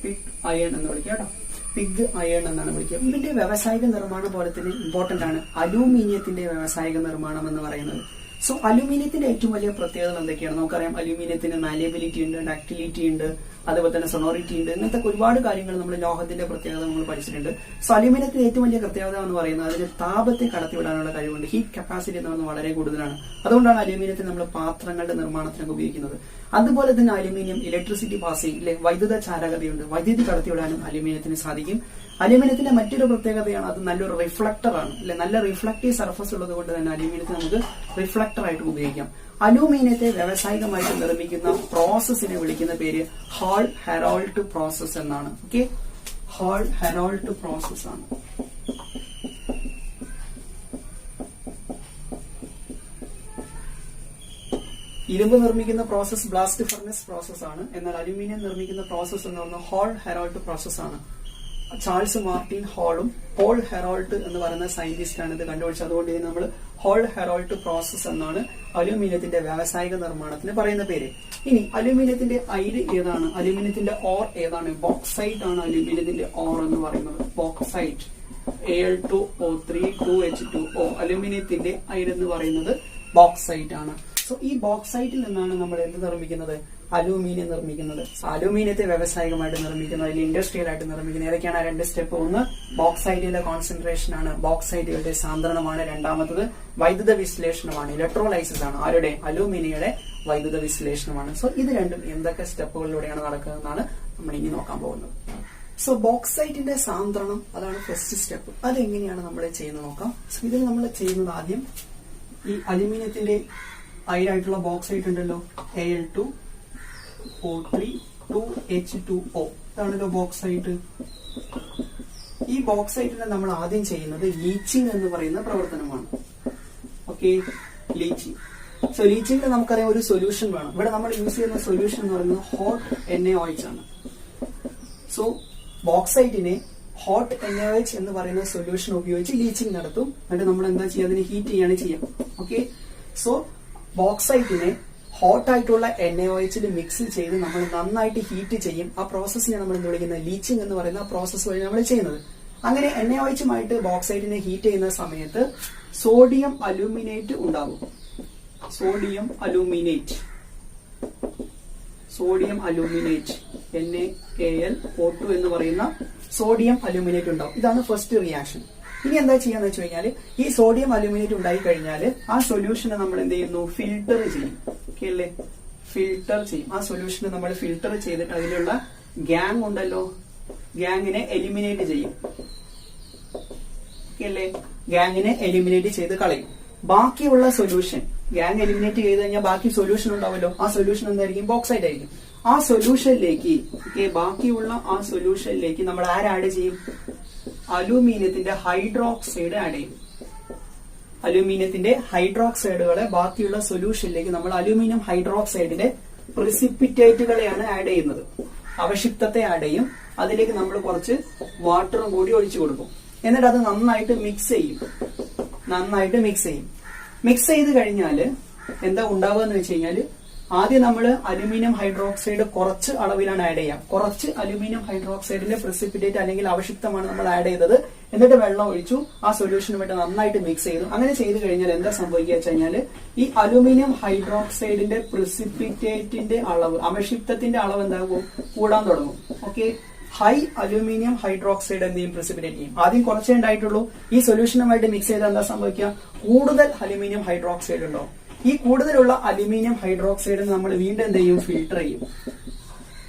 പിഗ് അയൺ എന്ന് വിളിക്കുക കേട്ടോ. പിഗ് അയൺ എന്നാണ് വിളിക്കുക. ഇതിന്റെ വ്യാവസായിക നിർമ്മാണം പോലെ തന്നെ ഇമ്പോർട്ടന്റ് ആണ് അലൂമിനിയത്തിന്റെ വ്യാവസായിക നിർമ്മാണം എന്ന് പറയുന്നത്. സോ അലൂമിനിയത്തിന്റെ ഏറ്റവും വലിയ പ്രത്യേകത എന്തൊക്കെയാണ്? നമുക്കറിയാം അലൂമിനിയത്തിന് മാലിയബിലിറ്റി ഉണ്ട്, ഡക്ടിലിറ്റി ഉണ്ട്, അതുപോലെ തന്നെ സൊണോറിറ്റി ഉണ്ട്. ഇങ്ങനത്തെ ഒരുപാട് കാര്യങ്ങൾ നമ്മൾ ലോഹത്തിന്റെ പ്രത്യേകത നമ്മൾ പഠിച്ചിട്ടുണ്ട്. സോ അലൂമിനിയത്തിന്റെ ഏറ്റവും വലിയ പ്രത്യേകത എന്ന് പറയുന്നത് അതിന് താപത്തെ കടത്തിവിടാനുള്ള കഴിവുണ്ട്. ഹീറ്റ് കപ്പാസിറ്റി എന്ന് പറയുന്നത് വളരെ കൂടുതലാണ്. അതുകൊണ്ടാണ് അലൂമിനിയത്തിന് നമ്മൾ പാത്രങ്ങളുടെ നിർമ്മാണത്തിനൊക്കെ ഉപയോഗിക്കുന്നത്. അതുപോലെ തന്നെ അലൂമിനിയം ഇലക്ട്രിസിറ്റി പാസ് ചെയ്യും, അല്ലെ? വൈദ്യുത ചാലകതയുണ്ട്. വൈദ്യുതി കടത്തിവിടാനും അലൂമിനിയത്തിന് സാധിക്കും. അലൂമിനിയത്തിന്റെ മറ്റൊരു പ്രത്യേകതയാണ് അത് നല്ലൊരു റിഫ്ലക്ടർ ആണ്, അല്ലെ? നല്ല റിഫ്ലക്റ്റീവ് സർഫസ് ഉള്ളത് കൊണ്ട് തന്നെ അലൂമിനിയത്തെ നമുക്ക് റിഫ്ലക്ടർ ആയിട്ട് ഉപയോഗിക്കാം. അലൂമിനിയത്തെ വ്യാവസായികമായിട്ട് നിർമ്മിക്കുന്ന പ്രോസസ്സിനെ വിളിക്കുന്ന പേര് ഹാൾ ഹെറാൾഡ് പ്രോസസ് എന്നാണ്. ഓക്കെ, ഹാൾ ഹെറാൾഡ് പ്രോസസ് ആണ്. ഇരുമ്പ് നിർമ്മിക്കുന്ന പ്രോസസ് ബ്ലാസ്റ്റ് ഫർണസ് പ്രോസസ് ആണ്. എന്നാൽ അലൂമിനിയം നിർമ്മിക്കുന്ന പ്രോസസ് എന്ന് പറയുന്നത് ഹാൾ ഹെറാൾഡ് പ്രോസസ് ആണ്. ചാൾസ് മാർട്ടിൻ ഹാളും പോൾ ഹെറാൾഡ് എന്ന് പറയുന്ന സയന്റിസ്റ്റ് ആണ് ഇത് കണ്ടുപിടിച്ചത്. അതുകൊണ്ട് ഇതിന് നമ്മൾ ഹാൾ ഹെറാൾഡ് പ്രോസസ് എന്നാണ് അലൂമിനിയത്തിന്റെ വ്യാവസായിക നിർമ്മാണത്തിന് പറയുന്ന പേര്. ഇനി അലൂമിനിയത്തിന്റെ അയിര് ഏതാണ്? അലൂമിനിയത്തിന്റെ ഓർ ഏതാണ്? ബോക്സൈറ്റ് ആണ് അലൂമിനിയത്തിന്റെ ഓർ എന്ന് പറയുന്നത്. Bauxite, Al2O3 2H2O. അലൂമിനിയത്തിന്റെ അയിര് എന്ന് പറയുന്നത് ബോക്സൈറ്റ് ആണ്. സോ സോ ഈ ബോക്സൈറ്റിൽ നിന്നാണ് നമ്മൾ എന്ത് നിർമ്മിക്കുന്നത്? അലൂമിനിയം നിർമ്മിക്കുന്നത്. അലൂമിനിയത്തെ വ്യാവസായികമായിട്ട് നിർമ്മിക്കുന്നത്, അല്ലെങ്കിൽ ഇൻഡസ്ട്രിയൽ ആയിട്ട് നിർമ്മിക്കുന്നത് ഏതൊക്കെയാണ്? 2 സ്റ്റെപ്പ്. ഒന്ന് ബോക്സൈറ്റിന്റെ കോൺസെൻട്രേഷൻ ആണ്, ബോക്സൈറ്റുകളുടെ സാന്ദ്രണമാണ്. രണ്ടാമത്തത് വൈദ്യുത വിശ്ലേഷണമാണ്, ഇലക്ട്രോലൈസിസ് ആണ്. ആരുടെ? അലൂമിനിയയുടെ വൈദ്യുത വിശ്ലേഷണമാണ്. സോ ഇത് രണ്ടും എന്തൊക്കെ സ്റ്റെപ്പുകളിലൂടെയാണ് നടക്കുന്നതെന്നാണ് നമ്മൾ ഇനി നോക്കാൻ പോകുന്നത്. സോ ബോക്സൈറ്റിന്റെ സാന്ദ്രണം, അതാണ് ഫസ്റ്റ് സ്റ്റെപ്പ്. അതെങ്ങനെയാണ് നമ്മൾ ചെയ്യുന്നത് നോക്കാം. സോ ഇതിൽ നമ്മൾ ചെയ്യുന്നത് ആദ്യം ഈ അലുമിനിയത്തിന്റെ അയിരായിട്ടുള്ള ബോക്സൈറ്റ് ഉണ്ടല്ലോ, Al2O3 2H2O, ഇതാണല്ലോ ബോക്സൈറ്റ്. ഈ ബോക്സൈറ്റിനെ നമ്മൾ ആദ്യം ചെയ്യുന്നത് ലീച്ചിങ് എന്ന് പറയുന്ന പ്രവർത്തനമാണ്. Okay, leaching. സോ ലീച്ചിങ്ങിന് നമുക്കറിയാം ഒരു സൊല്യൂഷൻ വേണം. ഇവിടെ നമ്മൾ യൂസ് ചെയ്യുന്ന സൊല്യൂഷൻ എന്ന് പറയുന്നത് ഹോട്ട് NaOH ആണ്. സോ ബോക്സൈറ്റിനെ ഹോട്ട് NaOH എന്ന് പറയുന്ന സൊല്യൂഷൻ ഉപയോഗിച്ച് ലീച്ചിങ് നടത്തും. എന്നിട്ട് നമ്മൾ എന്താ ചെയ്യുക? അതിനെ ഹീറ്റ് ചെയ്യാണ് ചെയ്യാം. ഓക്കെ, സോ ബോക്സൈറ്റിനെ ഹോട്ട് ആയിട്ടുള്ള NaOH മിക്സ് ചെയ്ത് നമ്മൾ നന്നായിട്ട് ഹീറ്റ് ചെയ്യും. ആ പ്രോസസ്സിനെ നമ്മൾ എന്ത് വിളിക്കുന്നത്? ലീച്ചിങ് എന്ന് പറയുന്ന പ്രോസസ്സ് വഴി നമ്മൾ ചെയ്യുന്നത്. അങ്ങനെ NaOH ബോക്സൈറ്റിനെ ഹീറ്റ് ചെയ്യുന്ന സമയത്ത് സോഡിയം അലൂമിനേറ്റ് ഉണ്ടാകും. സോഡിയം അലൂമിനേറ്റ് NaAlO2 എന്ന് പറയുന്ന സോഡിയം അലൂമിനേറ്റ് ഉണ്ടാവും. ഇതാണ് ഫസ്റ്റ് റിയാക്ഷൻ. ഇനി എന്താ ചെയ്യാന്ന് വെച്ച് കഴിഞ്ഞാൽ, ഈ സോഡിയം അലൂമിനേറ്റ് ഉണ്ടായി കഴിഞ്ഞാൽ ആ സൊല്യൂഷനെ നമ്മൾ എന്ത് ചെയ്യുന്നു? ഫിൽട്ടർ ചെയ്യും. ഓക്കെ അല്ലേ? ഫിൽട്ടർ ചെയ്യും. ആ സൊല്യൂഷനെ നമ്മൾ ഫിൽട്ടർ ചെയ്തിട്ട് അതിലുള്ള ഗ്യാങ് ഉണ്ടല്ലോ, ഗ്യാങ്ങിനെ എലിമിനേറ്റ് ചെയ്യും. ഓക്കെ അല്ലേ? ഗ്യാങ്ങിനെ എലിമിനേറ്റ് ചെയ്ത് കളയും. ബാക്കിയുള്ള സൊല്യൂഷൻ, ഗ്യാങ് എലിമിനേറ്റ് ചെയ്ത് കഴിഞ്ഞാൽ ബാക്കി സൊല്യൂഷൻ ഉണ്ടാവല്ലോ. ആ സൊല്യൂഷൻ എന്തായിരിക്കും? ബോക്സൈറ്റ് ആയിരിക്കും. ആ സൊല്യൂഷനിലേക്ക്, ബാക്കിയുള്ള ആ സൊല്യൂഷനിലേക്ക് നമ്മൾ ആഡ് ചെയ്യും? അലൂമിനിയത്തിന്റെ ഹൈഡ്രോക്സൈഡ് ആഡ് ചെയ്യും. അലൂമിനിയത്തിന്റെ ഹൈഡ്രോക്സൈഡുകളെ ബാക്കിയുള്ള സൊല്യൂഷനിലേക്ക് നമ്മൾ അലൂമിനിയം ഹൈഡ്രോക്സൈഡിന്റെ പ്രിസിപ്പിറ്റേറ്റുകളെയാണ് ആഡ് ചെയ്യുന്നത്. അവശിഷ്ടത്തെ ആഡ് ചെയ്യും. അതിലേക്ക് നമ്മൾ കുറച്ച് വാട്ടറും കൂടി ഒഴിച്ചു കൊടുക്കും. എന്നിട്ട് അത് നന്നായിട്ട് മിക്സ് ചെയ്യും. മിക്സ് ചെയ്ത് കഴിഞ്ഞാൽ എന്താ ഉണ്ടാവുക എന്ന് വെച്ച് കഴിഞ്ഞാൽ, ആദ്യം നമ്മൾ അലൂമിനിയം ഹൈഡ്രോക്സൈഡ് കുറച്ച് അളവിലാണ് ആഡ് ചെയ്യാം. കുറച്ച് അലൂമിനിയം ഹൈഡ്രോക്സൈഡിന്റെ പ്രിസിപ്പിറ്റേറ്റ് അല്ലെങ്കിൽ അവശിഷ്ടമാണ് നമ്മൾ ആഡ് ചെയ്തത്. എന്നിട്ട് വെള്ളം ഒഴിച്ചു, ആ സൊല്യൂഷനുമായിട്ട് നന്നായിട്ട് മിക്സ് ചെയ്തു. അങ്ങനെ ചെയ്ത് കഴിഞ്ഞാൽ എന്താ സംഭവിക്കുക വെച്ച് കഴിഞ്ഞാൽ, ഈ അലൂമിനിയം ഹൈഡ്രോക്സൈഡിന്റെ പ്രിസിപ്പിറ്റേറ്റിന്റെ അളവ്, അവശിഷ്ടത്തിന്റെ അളവ് എന്താകും? കൂടാൻ തുടങ്ങും. ഓക്കെ, ഹൈ അലൂമിനിയം ഹൈഡ്രോക്സൈഡ് എന്ത് ചെയ്യും? പ്രിസിപ്പിറ്റേറ്റ് ചെയ്യും. ആദ്യം കുറച്ചേ ഉണ്ടായിട്ടുള്ളൂ. ഈ സൊല്യൂഷനുമായിട്ട് മിക്സ് ചെയ്താൽ എന്താ സംഭവിക്കുക? കൂടുതൽ അലൂമിനിയം ഹൈഡ്രോക്സൈഡ് ഉണ്ടാവും. ഈ കൂടുതലുള്ള അലൂമിനിയം ഹൈഡ്രോക്സൈഡ് നമ്മൾ വീണ്ടും എന്ത് ചെയ്യും? ഫിൽട്ടർ ചെയ്യും.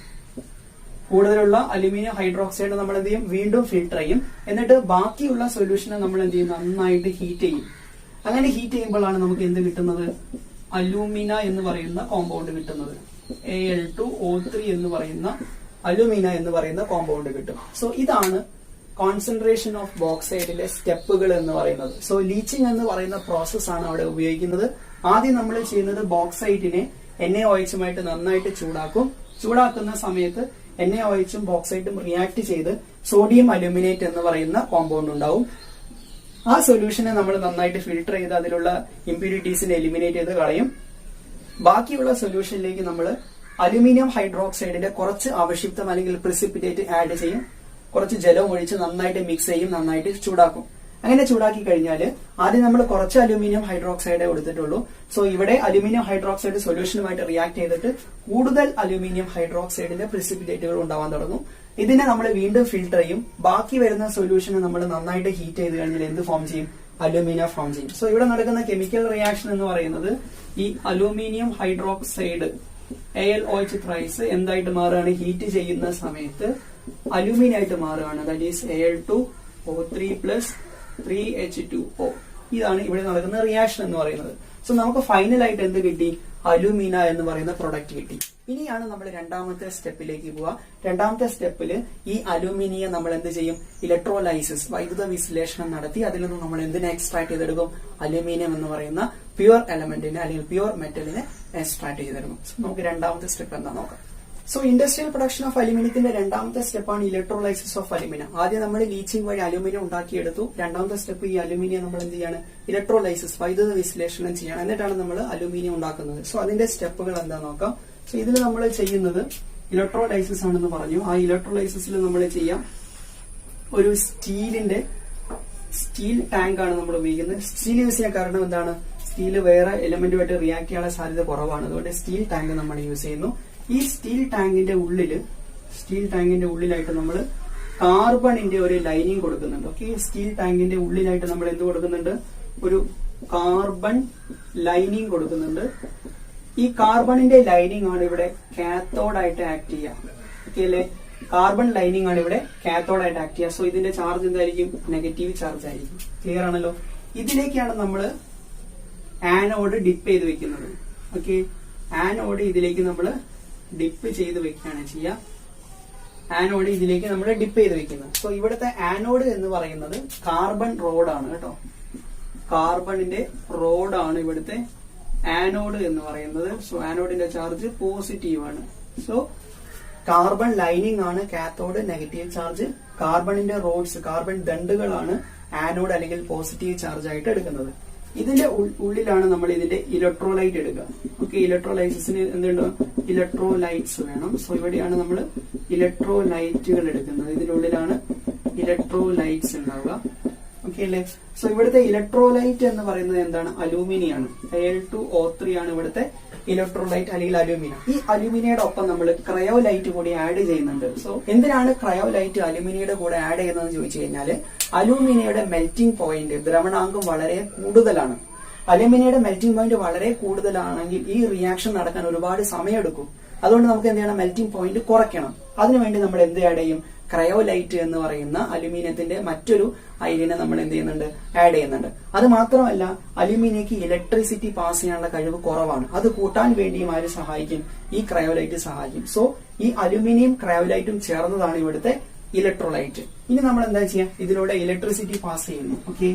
കൂടുതലുള്ള അലൂമിനിയം ഹൈഡ്രോക്സൈഡ് നമ്മൾ എന്ത് ചെയ്യും? വീണ്ടും ഫിൽട്ടർ ചെയ്യും. എന്നിട്ട് ബാക്കിയുള്ള സൊല്യൂഷനെ നമ്മൾ എന്ത് ചെയ്യും? നന്നായിട്ട് ഹീറ്റ് ചെയ്യും. അങ്ങനെ ഹീറ്റ് ചെയ്യുമ്പോഴാണ് നമുക്ക് എന്ത് കിട്ടുന്നത്? അലൂമിന എന്ന് പറയുന്ന കോമ്പൗണ്ട് കിട്ടുന്നത്. Al2O3 എന്ന് പറയുന്ന അലൂമിന എന്ന് പറയുന്ന കോമ്പൗണ്ട് കിട്ടും. സോ ഇതാണ് കോൺസെൻട്രേഷൻ ഓഫ് ബോക്സൈറ്റിലെ സ്റ്റെപ്പുകൾ എന്ന് പറയുന്നത്. സോ ലീച്ചിങ് എന്ന് പറയുന്ന പ്രോസസ് ആണ് അവിടെ ഉപയോഗിക്കുന്നത്. ആദ്യം നമ്മൾ ചെയ്യുന്നത് ബോക്സൈറ്റിനെ NaOH നന്നായിട്ട് ചൂടാക്കും. ചൂടാക്കുന്ന സമയത്ത് NaOH ബോക്സൈറ്റും റിയാക്ട് ചെയ്ത് സോഡിയം അലൂമിനേറ്റ് എന്ന് പറയുന്ന കോമ്പൗണ്ട് ഉണ്ടാവും. ആ സൊല്യൂഷനെ നമ്മൾ നന്നായിട്ട് ഫിൽട്ടർ ചെയ്ത് അതിലുള്ള ഇംപ്യൂരിറ്റീസിനെ എലിമിനേറ്റ് ചെയ്ത് കളയും. ബാക്കിയുള്ള സൊല്യൂഷനിലേക്ക് നമ്മൾ അലൂമിനിയം ഹൈഡ്രോക്സൈഡിന്റെ കുറച്ച് അവശിഷ്ടം അല്ലെങ്കിൽ പ്രിസിപ്പിറ്റേറ്റ് ആഡ് ചെയ്യും. കുറച്ച് ജലം ഒഴിച്ച് നന്നായിട്ട് മിക്സ് ചെയ്യും, നന്നായിട്ട് ചൂടാക്കും. അങ്ങനെ ചൂടാക്കി കഴിഞ്ഞാൽ ആദ്യം നമ്മൾ കുറച്ച് അലൂമിനിയം ഹൈഡ്രോക്സൈഡേ കൊടുത്തിട്ടുള്ളൂ. സോ ഇവിടെ അലൂമിനിയം ഹൈഡ്രോക്സൈഡ് സൊല്യൂഷനുമായിട്ട് റിയാക്ട് ചെയ്തിട്ട് കൂടുതൽ അലൂമിനിയം ഹൈഡ്രോക്സൈഡിന്റെ പ്രിസിപ്പിറ്റേറ്റുകൾ ഉണ്ടാവാൻ തുടങ്ങും. ഇതിനെ നമ്മൾ വീണ്ടും ഫിൽട്ടർ ചെയ്യും. ബാക്കി വരുന്ന സൊല്യൂഷനെ നമ്മൾ നന്നായിട്ട് ഹീറ്റ് ചെയ്ത് കഴിഞ്ഞാൽ എന്ത് ഫോം ചെയ്യും? അലൂമിന ഫോം ചെയ്യും. സോ ഇവിടെ നടക്കുന്ന കെമിക്കൽ റിയാക്ഷൻ എന്ന് പറയുന്നത് ഈ അലൂമിനിയം ഹൈഡ്രോക്സൈഡ് AlOH ത്രൈസ് എന്തായിട്ട് മാറുകയാണ്? ഹീറ്റ് ചെയ്യുന്ന സമയത്ത് അലൂമിനായിട്ട് മാറുകയാണ്. That is Al2O3 3H2O. ഇതാണ് ഇവിടെ നടക്കുന്ന റിയാക്ഷൻ എന്ന് പറയുന്നത്. സോ നമുക്ക് ഫൈനലായിട്ട് എന്ത് കിട്ടി? അലൂമിന എന്ന് പറയുന്ന പ്രൊഡക്റ്റ് കിട്ടി. ഇനിയാണ് നമ്മൾ രണ്ടാമത്തെ സ്റ്റെപ്പിലേക്ക് പോവുക. രണ്ടാമത്തെ സ്റ്റെപ്പില് ഈ അലൂമിനിയം നമ്മൾ എന്ത് ചെയ്യും? ഇലക്ട്രോലൈസിസ്, വൈദ്യുത വിശ്ലേഷണം നടത്തി അതിൽ നിന്ന് നമ്മൾ എന്തിനെ എക്സ്ട്രാക്ട് ചെയ്തെടുക്കും? അലൂമിനിയം എന്ന് പറയുന്ന പ്യുവർ എലമെന്റിനെ അല്ലെങ്കിൽ പ്യുവർ മെറ്റലിനെ എക്സ്ട്രാക്ട് ചെയ്തെടുക്കും. സോ നമുക്ക് രണ്ടാമത്തെ സ്റ്റെപ്പ് എന്താ നോക്കാം. സോ ഇൻഡസ്ട്രിയൽ പ്രൊഡക്ഷൻ ഓഫ് അലുമിനിയത്തിന്റെ രണ്ടാമത്തെ സ്റ്റെപ്പാണ് ഇലക്ട്രോലൈസിസ് ഓഫ് അലുമിനിയം. ആദ്യം നമ്മൾ ലീച്ചിങ് വഴി അലുമിനിയം ഉണ്ടാക്കിയെടുത്തു. രണ്ടാമത്തെ സ്റ്റെപ്പ് ഈ അലുമിനിയം നമ്മൾ എന്ത് ചെയ്യാണ്? ഇലക്ട്രോലൈസിസ്, വൈദ്യുത വിശ്ലേഷണം ചെയ്യണം. എന്നിട്ടാണ് നമ്മൾ അലുമിനിയം ഉണ്ടാക്കുന്നത്. സോ അതിന്റെ സ്റ്റെപ്പുകൾ എന്താ നോക്കാം. സോ ഇതിൽ നമ്മൾ ചെയ്യുന്നത് ഇലക്ട്രോലൈസിസ് ആണെന്ന് പറഞ്ഞു. ആ ഇലക്ട്രോലൈസിസിൽ നമ്മൾ ചെയ്യാം ഒരു സ്റ്റീൽ ടാങ്ക് ആണ് നമ്മൾ ഉപയോഗിക്കുന്നത്. സ്റ്റീൽ യൂസ് ചെയ്യാൻ കാരണം എന്താണ്? സ്റ്റീൽ വേറെ എലിമെന്റുമായിട്ട് റിയാക്ട് ചെയ്യാനുള്ള സാധ്യത കുറവാണ്. അതുകൊണ്ട് സ്റ്റീൽ ടാങ്ക് നമ്മൾ യൂസ് ചെയ്യുന്നു. ഈ സ്റ്റീൽ ടാങ്കിന്റെ ഉള്ളിലായിട്ട് നമ്മൾ കാർബണിന്റെ ഒരു ലൈനിങ് കൊടുക്കുന്നുണ്ട്. ഓക്കെ, സ്റ്റീൽ ടാങ്കിന്റെ ഉള്ളിലായിട്ട് നമ്മൾ എന്ത് കൊടുക്കുന്നുണ്ട്? ഒരു കാർബൺ ലൈനിങ് കൊടുക്കുന്നുണ്ട്. ഈ കാർബണിന്റെ ലൈനിങ് ആണ് ഇവിടെ കാത്തോഡായിട്ട് ആക്ട് ചെയ്യുക. ഓക്കെ അല്ലെ? കാർബൺ ലൈനിങ് ആണ് ഇവിടെ കാത്തോഡായിട്ട് ആക്ട് ചെയ്യുക. സോ ഇതിന്റെ ചാർജ് എന്തായിരിക്കും? നെഗറ്റീവ് ചാർജ് ആയിരിക്കും. ക്ലിയർ ആണല്ലോ? ഇതിലേക്കാണ് നമ്മൾ ആനോഡ് ഡിപ്പ് ചെയ്ത് വെക്കുന്നത്. ഓക്കെ, ആനോഡ് ഇതിലേക്ക് നമ്മൾ ഡിപ്പ് ചെയ്ത് വെക്കുകയാണ് ചെയ്യുക. ആനോഡ് ഇതിലേക്ക് നമ്മൾ ഡിപ്പ് ചെയ്ത് വെക്കുന്നത്. സോ ഇവിടുത്തെ ആനോഡ് എന്ന് പറയുന്നത് കാർബൺ റോഡാണ് കേട്ടോ. കാർബണിന്റെ റോഡാണ് ഇവിടുത്തെ ആനോഡ് എന്ന് പറയുന്നത്. സോ ആനോഡിന്റെ ചാർജ് പോസിറ്റീവ് ആണ്. സോ കാർബൺ ലൈനിങ് ആണ് കാത്തോഡ്, നെഗറ്റീവ് ചാർജ്. കാർബണിന്റെ റോഡ്സ്, കാർബൺ ദണ്ടുകളാണ് ആനോഡ് അല്ലെങ്കിൽ പോസിറ്റീവ് ചാർജ് ആയിട്ട് എടുക്കുന്നത്. ഇതിന്റെ ഉള്ളിലാണ് നമ്മൾ ഇതിന്റെ ഇലക്ട്രോലൈറ്റ് എടുക്കുക. ഓക്കെ, ഇലക്ട്രോലൈസിന് എന്തുണ്ടോ? ഇലക്ട്രോലൈറ്റ്സ് വേണം. സോ ഇവിടെയാണ് നമ്മൾ ഇലക്ട്രോലൈറ്റുകൾ എടുക്കുന്നത്. ഇതിന്റെ ഉള്ളിലാണ് ഇലക്ട്രോലൈറ്റ്സ് ഉണ്ടാവുക. ഓക്കെ അല്ലേ? സോ ഇവിടുത്തെ ഇലക്ട്രോലൈറ്റ് എന്ന് പറയുന്നത് എന്താണ്? അലൂമിനിയാണ്. Al2O3 ആണ് ഇവിടുത്തെ ഇലക്ട്രോലൈറ്റ് അല്ലെങ്കിൽ അലൂമിനിയം. ഈ അലൂമിനിയുടെ ഒപ്പം നമ്മൾ ക്രയോലൈറ്റ് കൂടി ആഡ് ചെയ്യുന്നുണ്ട്. സോ എന്തിനാണ് ക്രയോലൈറ്റ് അലൂമിനിയുടെ കൂടെ ആഡ് ചെയ്യുന്നതെന്ന് ചോദിച്ചു കഴിഞ്ഞാല് അലൂമിനിയുടെ മെൽറ്റിംഗ് പോയിന്റ്, ദ്രവണാങ്കം വളരെ കൂടുതലാണ്. അലൂമിനിയുടെ മെൽറ്റിംഗ് പോയിന്റ് വളരെ കൂടുതലാണെങ്കിൽ ഈ റിയാക്ഷൻ നടക്കാൻ ഒരുപാട് സമയമെടുക്കും. അതുകൊണ്ട് നമുക്ക് എന്ത് ചെയ്യണം? മെൽറ്റിംഗ് പോയിന്റ് കുറയ്ക്കണം. അതിനുവേണ്ടി നമ്മൾ എന്ത് ആഡ് ചെയ്യും? ക്രയോലൈറ്റ് എന്ന് പറയുന്ന അലുമിനിയത്തിന്റെ മറ്റൊരു അയിരിനെ നമ്മൾ എന്ത് ചെയ്യുന്നുണ്ട്? ആഡ് ചെയ്യുന്നുണ്ട്. അത് മാത്രമല്ല അലുമിനിയക്ക് ഇലക്ട്രിസിറ്റി പാസ് ചെയ്യാനുള്ള കഴിവ് കുറവാണ്. അത് കൂട്ടാൻ വേണ്ടിയും ആര് സഹായിക്കും? ഈ ക്രയോലൈറ്റ് സഹായിക്കും. സോ ഈ അലുമിനിയം ക്രയോലൈറ്റും ചേർന്നതാണ് ഇവിടുത്തെ ഇലക്ട്രോലൈറ്റ്. ഇനി നമ്മൾ എന്താ ചെയ്യാം? ഇതിലൂടെ ഇലക്ട്രിസിറ്റി പാസ് ചെയ്യുന്നു. ഓക്കെ,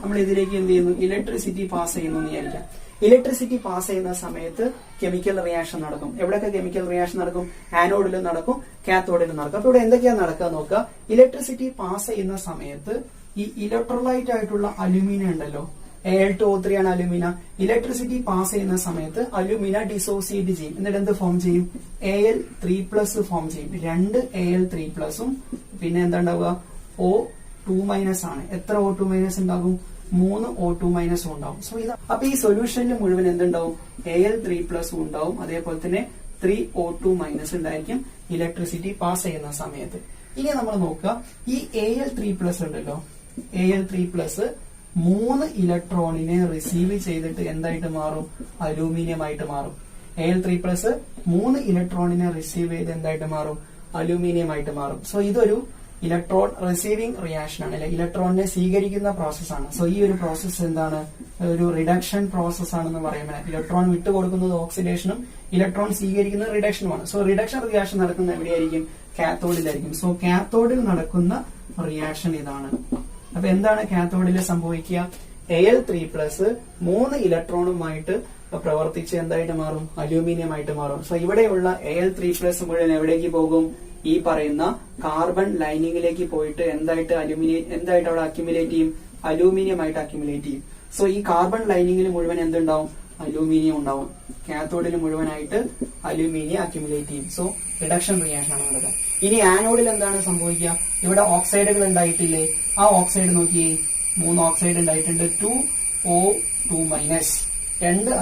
നമ്മൾ ഇതിലേക്ക് എന്ത് ചെയ്യുന്നു? ഇലക്ട്രിസിറ്റി പാസ് ചെയ്യുന്നു എന്ന് വിചാരിക്കാം. ഇലക്ട്രിസിറ്റി പാസ് ചെയ്യുന്ന സമയത്ത് കെമിക്കൽ റിയാക്ഷൻ നടക്കും. എവിടെയൊക്കെ കെമിക്കൽ റിയാക്ഷൻ നടക്കും? ആനോഡിലും നടക്കും, കാത്തോഡിലും നടക്കും. അപ്പൊ ഇവിടെ എന്തൊക്കെയാണ് നടക്കുക നോക്കുക. ഇലക്ട്രിസിറ്റി പാസ് ചെയ്യുന്ന സമയത്ത് ഈ ഇലക്ട്രോലൈറ്റ് ആയിട്ടുള്ള അലുമിനിയം ഉണ്ടല്ലോ, Al2O3 ആണ് അലുമിന. ഇലക്ട്രിസിറ്റി പാസ് ചെയ്യുന്ന സമയത്ത് അലുമിന ഡിസോസിയേറ്റ് ചെയ്യും. എന്നിട്ട് എന്ത് ഫോം ചെയ്യും? Al3+ ഫോം ചെയ്യും. 2 Al3+ഉം പിന്നെ എന്താ ഉണ്ടാവുക? O2- ആണ്. എത്ര O2- ഉണ്ടാകും? 3 O2- ഉണ്ടാവും. സോ ഇത് അപ്പൊ ഈ സൊല്യൂഷനിൽ മുഴുവൻ എന്തുണ്ടാവും? Al3+ ഉണ്ടാവും. അതേപോലെ തന്നെ 3 O2- ഉണ്ടായിരിക്കും ഇലക്ട്രിസിറ്റി പാസ് ചെയ്യുന്ന സമയത്ത്. ഇനി നമ്മൾ നോക്കുക, ഈ Al3+ ഉണ്ടല്ലോ, Al3+ 3 ഇലക്ട്രോണിനെ റിസീവ് ചെയ്തിട്ട് എന്തായിട്ട് മാറും? അലൂമിനിയം ആയിട്ട് മാറും. Al3+ 3 ഇലക്ട്രോണിനെ റിസീവ് ചെയ്ത് എന്തായിട്ട് മാറും? അലൂമിനിയം ആയിട്ട് മാറും. സോ ഇതൊരു ഇലക്ട്രോൺ റിസീവിംഗ് റിയാക്ഷൻ ആണ്, അല്ലെ? ഇലക്ട്രോണിനെ സ്വീകരിക്കുന്ന പ്രോസസ്സാണ്. സോ ഈ ഒരു പ്രോസസ്സ് എന്താണ്? ഒരു റിഡക്ഷൻ പ്രോസസ് ആണെന്ന് പറയുമ്പോൾ ഇലക്ട്രോൺ വിട്ടുകൊടുക്കുന്നത് ഓക്സിഡേഷനും ഇലക്ട്രോൺ സ്വീകരിക്കുന്നത് റിഡക്ഷനുമാണ്. സോ റിഡക്ഷൻ റിയാക്ഷൻ നടക്കുന്ന എവിടെയായിരിക്കും? കാത്തോഡിലായിരിക്കും. സോ കാത്തോഡിൽ നടക്കുന്ന റിയാക്ഷൻ ഇതാണ്. അപ്പൊ എന്താണ് കാത്തോഡിൽ സംഭവിക്കുക? Al3+ 3 ഇലക്ട്രോണുമായിട്ട് പ്രവർത്തിച്ച് എന്തായിട്ട് മാറും? അലൂമിനിയം ആയിട്ട് മാറും. സോ ഇവിടെയുള്ള Al3+ മുഴുവൻ എവിടേക്ക് പോകും? ഈ പറയുന്ന കാർബൺ ലൈനിങ്ങിലേക്ക് പോയിട്ട് എന്തായിട്ട് അവിടെ അക്യുമുലേറ്റ് ചെയ്യും? അലൂമിനിയം ആയിട്ട് അക്യുമുലേറ്റ് ചെയ്യും. സോ ഈ കാർബൺ ലൈനിങ്ങിൽ മുഴുവൻ എന്തുണ്ടാവും? അലൂമിനിയം ഉണ്ടാവും. കാത്തോഡിൽ മുഴുവനായിട്ട് അലൂമിനിയം അക്യുമുലേറ്റ് ചെയ്യും. സോ റിഡക്ഷൻ റിയാക്ഷൻ ആണ് നടക്കുക. ഇനി ആനോഡിൽ എന്താണ് സംഭവിക്കുക? ഇവിടെ ഓക്സൈഡുകൾ ഉണ്ടായിട്ടില്ലേ? ആ ഓക്സൈഡ് നോക്കിയേ, 3 ഓക്സൈഡ് ഉണ്ടായിട്ടുണ്ട്. 2O2-.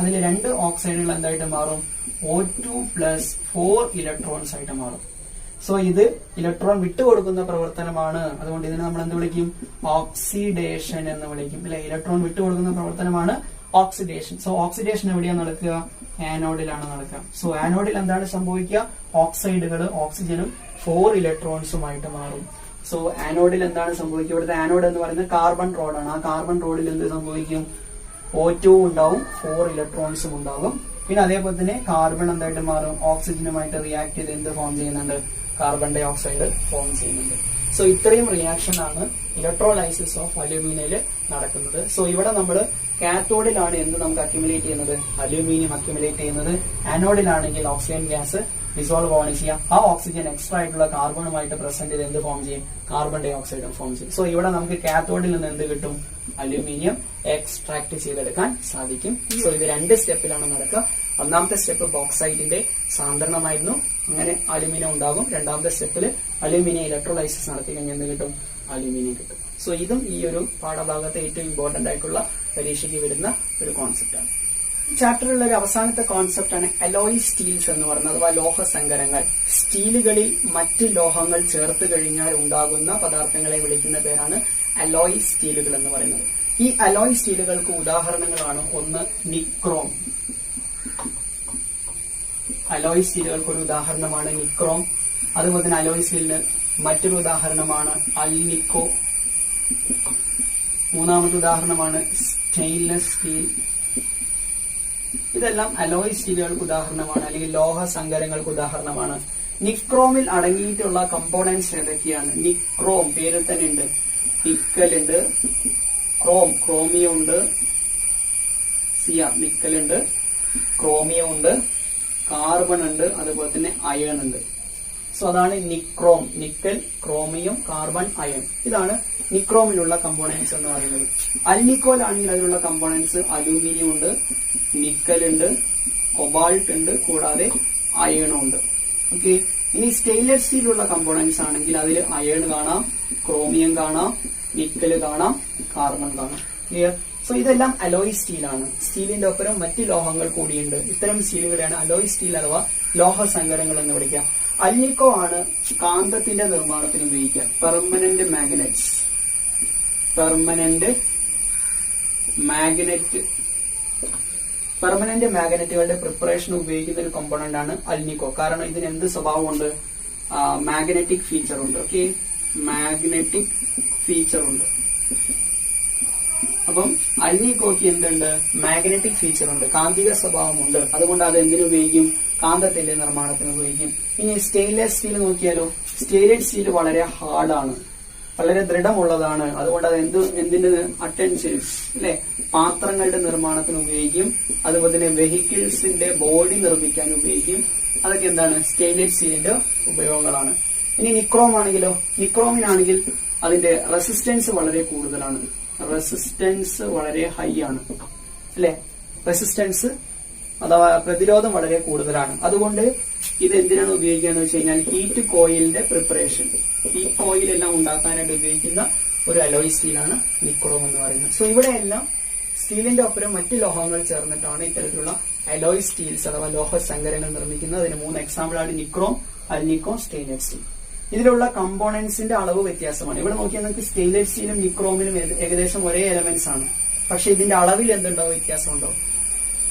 അതിൽ 2 ഓക്സൈഡുകൾ എന്തായിട്ട് മാറും? O2+ 4 ഇലക്ട്രോൺസ് ആയിട്ട് മാറും. സോ ഇത് ഇലക്ട്രോൺ വിട്ടുകൊടുക്കുന്ന പ്രവർത്തനമാണ്. അതുകൊണ്ട് ഇതിനെ നമ്മൾ എന്ത് വിളിക്കും? ഓക്സിഡേഷൻ എന്ന് വിളിക്കും, അല്ലെ? ഇലക്ട്രോൺ വിട്ടുകൊടുക്കുന്ന പ്രവർത്തനമാണ് ഓക്സിഡേഷൻ. സോ ഓക്സിഡേഷൻ എവിടെയാണ് നടക്കുക? ആനോഡിലാണ് നടക്കുക. സോ ആനോഡിൽ എന്താണ് സംഭവിക്കുക? ഓക്സൈഡുകൾ ഓക്സിജനും 4 ഇലക്ട്രോൺസുമായിട്ട് മാറും. സോ ആനോഡിൽ എന്താണ് സംഭവിക്കുക? ഇവിടുത്തെ ആനോഡ് എന്ന് പറയുന്നത് കാർബൺ റോഡാണ്. ആ കാർബൺ റോഡിൽ എന്ത് സംഭവിക്കും? O2 ഉണ്ടാവും, 4 ഇലക്ട്രോൺസും ഉണ്ടാകും. പിന്നെ അതേപോലെ തന്നെ കാർബൺ എന്തായിട്ട് മാറും? ഓക്സിജനുമായിട്ട് റിയാക്ട് ചെയ്ത് എന്ത് ഫോം ചെയ്യുന്നുണ്ട്? കാർബൺ ഡൈ ഓക്സൈഡ് ഫോം ചെയ്യുന്നുണ്ട്. സോ ഇത്രയും റിയാക്ഷൻ ആണ് ഇലക്ട്രോലൈസിസ് ഓഫ് അലൂമിനിയയിൽ നടക്കുന്നത്. സോ ഇവിടെ നമ്മൾ കാത്തോഡിലാണ് എന്ത് നമുക്ക് അക്യുമുലേറ്റ് ചെയ്യുന്നത്? അലൂമിനിയം അക്യുമുലേറ്റ് ചെയ്യുന്നത്. ആനോഡിലാണെങ്കിൽ ഓക്സിജൻ ഗ്യാസ് ഡിസോൾവ് ആണ് ചെയ്യുക. ആ ഓക്സിജൻ എക്സ്ട്രാ ആയിട്ടുള്ള കാർബണുമായിട്ട് പ്രസന്റ് ചെയ്ത് എന്ത് ഫോം ചെയ്യും? കാർബൺ ഡൈ ഓക്സൈഡും ഫോം ചെയ്യും. സോ ഇവിടെ നമുക്ക് കാത്തോഡിൽ നിന്ന് എന്ത് കിട്ടും? അലൂമിനിയം എക്സ്ട്രാക്ട് ചെയ്തെടുക്കാൻ സാധിക്കും. സോ ഇത് 2 സ്റ്റെപ്പിലാണ് നടക്കുക. ഒന്നാമത്തെ സ്റ്റെപ്പ് ബോക്സൈറ്റിന്റെ സാന്ദ്രണമായിരുന്നു. അങ്ങനെ അലുമിനിയം ഉണ്ടാകും. രണ്ടാമത്തെ സ്റ്റെപ്പിൽ അലുമിനിയം ഇലക്ട്രോലൈസിസ് നടത്തി കഴിഞ്ഞാൽ എന്ത് കിട്ടും? അലുമിനിയം കിട്ടും. സോ ഇതും ഈ ഒരു പാഠഭാഗത്തെ ഏറ്റവും ഇമ്പോർട്ടന്റ് ആയിട്ടുള്ള പരീക്ഷയ്ക്ക് വരുന്ന ഒരു കോൺസെപ്റ്റ് ആണ്. ഈ ചാപ്റ്ററിലുള്ള ഒരു അവസാനത്തെ കോൺസെപ്റ്റ് ആണ് അലോയ് സ്റ്റീൽസ് എന്ന് പറയുന്നത്, അഥവാ ലോഹസങ്കരങ്ങൾ. സ്റ്റീലുകളിൽ മറ്റ് ലോഹങ്ങൾ ചേർത്ത് കഴിഞ്ഞാൽ ഉണ്ടാകുന്ന പദാർത്ഥങ്ങളെ വിളിക്കുന്ന പേരാണ് അലോയ് സ്റ്റീലുകൾ എന്ന് പറയുന്നത്. ഈ അലോയ് സ്റ്റീലുകൾക്ക് ഉദാഹരണങ്ങളാണ് ഒന്ന് നിക്രോം. അലോയ് സ്റ്റീലുകൾക്ക് ഒരു ഉദാഹരണമാണ് നിക്രോം. അതുപോലെ തന്നെ അലോയ് സ്റ്റീലിന് മറ്റൊരു ഉദാഹരണമാണ് അൽനിക്കോ. മൂന്നാമത്തെ ഉദാഹരണമാണ് സ്റ്റെയിൻലെസ് സ്റ്റീൽ. ഇതെല്ലാം അലോയ് സ്റ്റീലുകൾക്ക് ഉദാഹരണമാണ്, അല്ലെങ്കിൽ ലോഹസങ്കരങ്ങൾക്ക് ഉദാഹരണമാണ്. നിക്രോമിൽ അടങ്ങിയിട്ടുള്ള കമ്പോണന്റ്സ് ഏതൊക്കെയാണ്? നിക്രോം പേരിൽ തന്നെ ഉണ്ട്. നിക്കൽ ഉണ്ട്, ക്രോമിയം ഉണ്ട്, നിക്കൽ ഉണ്ട്, ക്രോമിയം ഉണ്ട്, കാർബൺ ഉണ്ട്, അതുപോലെ തന്നെ അയൺ ഉണ്ട്. സോ അതാണ് nichrome. Nickel, chromium, carbon, iron. ഇതാണ് നിക്രോമിലുള്ള കമ്പോണൻസ് എന്ന് പറയുന്നത്. അൽനിക്കോലാണെങ്കിൽ അതിലുള്ള കമ്പോണൻസ് അലൂമിനിയം ഉണ്ട്, നിക്കൽ ഉണ്ട്, കൊബാൾട്ട് ഉണ്ട്, കൂടാതെ അയണും ഉണ്ട്. ഓക്കെ. ഇനി സ്റ്റെയിൻലെസ് സ്റ്റീലുള്ള കമ്പോണൻസ് ആണെങ്കിൽ അതിൽ അയൺ കാണാം, ക്രോമിയം കാണാം, നിക്കൽ കാണാം, കാർബൺ കാണാം. ക്ലിയർ? സോ ഇതെല്ലാം അലോയ് സ്റ്റീലാണ്. സ്റ്റീലിന്റെ ഒപ്പരം മറ്റ് ലോഹങ്ങൾ കൂടിയുണ്ട്. ഇത്തരം സ്റ്റീലുകളെയാണ് അലോയ് സ്റ്റീൽ അഥവാ ലോഹസങ്കരങ്ങൾ എന്ന് വിളിക്കുക. അൽനിക്കോ ആണ് കാന്തത്തിന്റെ നിർമ്മാണത്തിന് ഉപയോഗിക്കുക. പെർമനന്റ് മാഗ്നറ്റുകളുടെ പ്രിപ്പറേഷൻ ഉപയോഗിക്കുന്ന ഒരു കമ്പോണന്റ് ആണ് അൽനിക്കോ. കാരണം ഇതിന് എന്ത് സ്വഭാവമുണ്ട്? മാഗ്നറ്റിക് ഫീച്ചർ ഉണ്ട്. ഓക്കെ, മാഗ്നറ്റിക് ഫീച്ചർ ഉണ്ട്. അപ്പം അൽനിക്കോയ്ക്ക് എന്തുണ്ട്? മാഗ്നറ്റിക് ഫീച്ചർ ഉണ്ട്, കാന്തിക സ്വഭാവമുണ്ട്. അതുകൊണ്ട് അത് എന്തിനു ഉപയോഗിക്കും? കാന്തത്തിന്റെ നിർമ്മാണത്തിന് ഉപയോഗിക്കും. ഇനി സ്റ്റെയിൻലെസ് സ്റ്റീൽ നോക്കിയാലോ? സ്റ്റെയിൻലെസ് സ്റ്റീൽ വളരെ ഹാർഡാണ്, വളരെ ദൃഢമുള്ളതാണ്. അതുകൊണ്ട് അത് എന്തിന്റെ അറ്റൻഷൻസ് അല്ലെ, പാത്രങ്ങളുടെ നിർമ്മാണത്തിന് ഉപയോഗിക്കും. അതുപോലെ തന്നെ വെഹിക്കിൾസിന്റെ ബോഡി നിർമ്മിക്കാൻ ഉപയോഗിക്കും. അതൊക്കെ എന്താണ്? സ്റ്റെയിൻലെസ് സ്റ്റീലിന്റെ ഉപയോഗങ്ങളാണ്. ഇനി നിക്രോം ആണെങ്കിലോ? നിക്രോമിനാണെങ്കിൽ അതിന്റെ റെസിസ്റ്റൻസ് വളരെ കൂടുതലാണ്, റെസിസ്റ്റൻസ് വളരെ ഹൈ ആണ് അല്ലെ. റെസിസ്റ്റൻസ് അഥവാ പ്രതിരോധം വളരെ കൂടുതലാണ്. അതുകൊണ്ട് ഇത് എന്തിനാണ് ഉപയോഗിക്കുക എന്ന് വെച്ച് കഴിഞ്ഞാൽ ഹീറ്റ് കോയിലിന്റെ പ്രിപ്പറേഷൻ, ഹീറ്റ് കോയിൽ എല്ലാം ഉണ്ടാക്കാനായിട്ട് ഉപയോഗിക്കുന്ന ഒരു അലോയ് സ്റ്റീലാണ് നിക്രോം എന്ന് പറയുന്നത്. സോ ഇവിടെയെല്ലാം സ്റ്റീലിന്റെ ഒപ്പരം മറ്റ് ലോഹങ്ങൾ ചേർന്നിട്ടാണ് ഇത്തരത്തിലുള്ള അലോയ് സ്റ്റീൽസ് അഥവാ ലോഹസങ്കരങ്ങൾ നിർമ്മിക്കുന്നത്. അതിന് 3 എക്സാമ്പിളാണ് നിക്രോം, അൽനിക്കോ, സ്റ്റെയിൻലെസ് സ്റ്റീൽ. ഇതിലുള്ള കമ്പോണന്റ്സിന്റെ അളവ് വ്യത്യാസമാണ്. ഇവിടെ നോക്കിയാൽ നമുക്ക് സ്റ്റെയിൻലെസ് സ്റ്റീലും നിക്രോമിനും ഏകദേശം ഒരേ എലമെന്റ്സ് ആണ്. പക്ഷെ ഇതിന്റെ അളവിൽ എന്തുണ്ടാവും? വ്യത്യാസമുണ്ടോ?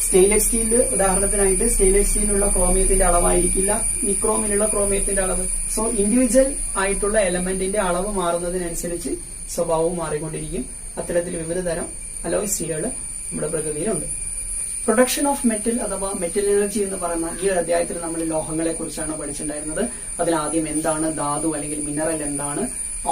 സ്റ്റെയിൻലെസ് സ്റ്റീലിൽ ഉദാഹരണത്തിനായിട്ട് സ്റ്റെയിൻലെസ് സ്റ്റീലിലുള്ള ക്രോമിയത്തിന്റെ അളവായിരിക്കില്ല നിക്രോമിലുള്ള ക്രോമിയത്തിന്റെ അളവ്. സോ ഇൻഡിവിജ്വൽ ആയിട്ടുള്ള എലമെന്റിന്റെ അളവ് മാറുന്നതിനനുസരിച്ച് സ്വഭാവവും മാറിക്കൊണ്ടിരിക്കും. അത്തരത്തിൽ വിവിധ തരം അലോയ് സ്റ്റീലുകൾ നമ്മുടെ പ്രകൃതിയിലുണ്ട്. പ്രൊഡക്ഷൻ ഓഫ് മെറ്റൽ അഥവാ മെറ്റൽ എനർജി എന്ന് പറയുന്ന ഈ ഒരു അധ്യായത്തിൽ നമ്മൾ ലോഹങ്ങളെ കുറിച്ചാണ് പഠിച്ചിട്ടുണ്ടായിരുന്നത്. അതിലാദ്യം എന്താണ് ധാതു അല്ലെങ്കിൽ മിനറൽ എന്താണ്,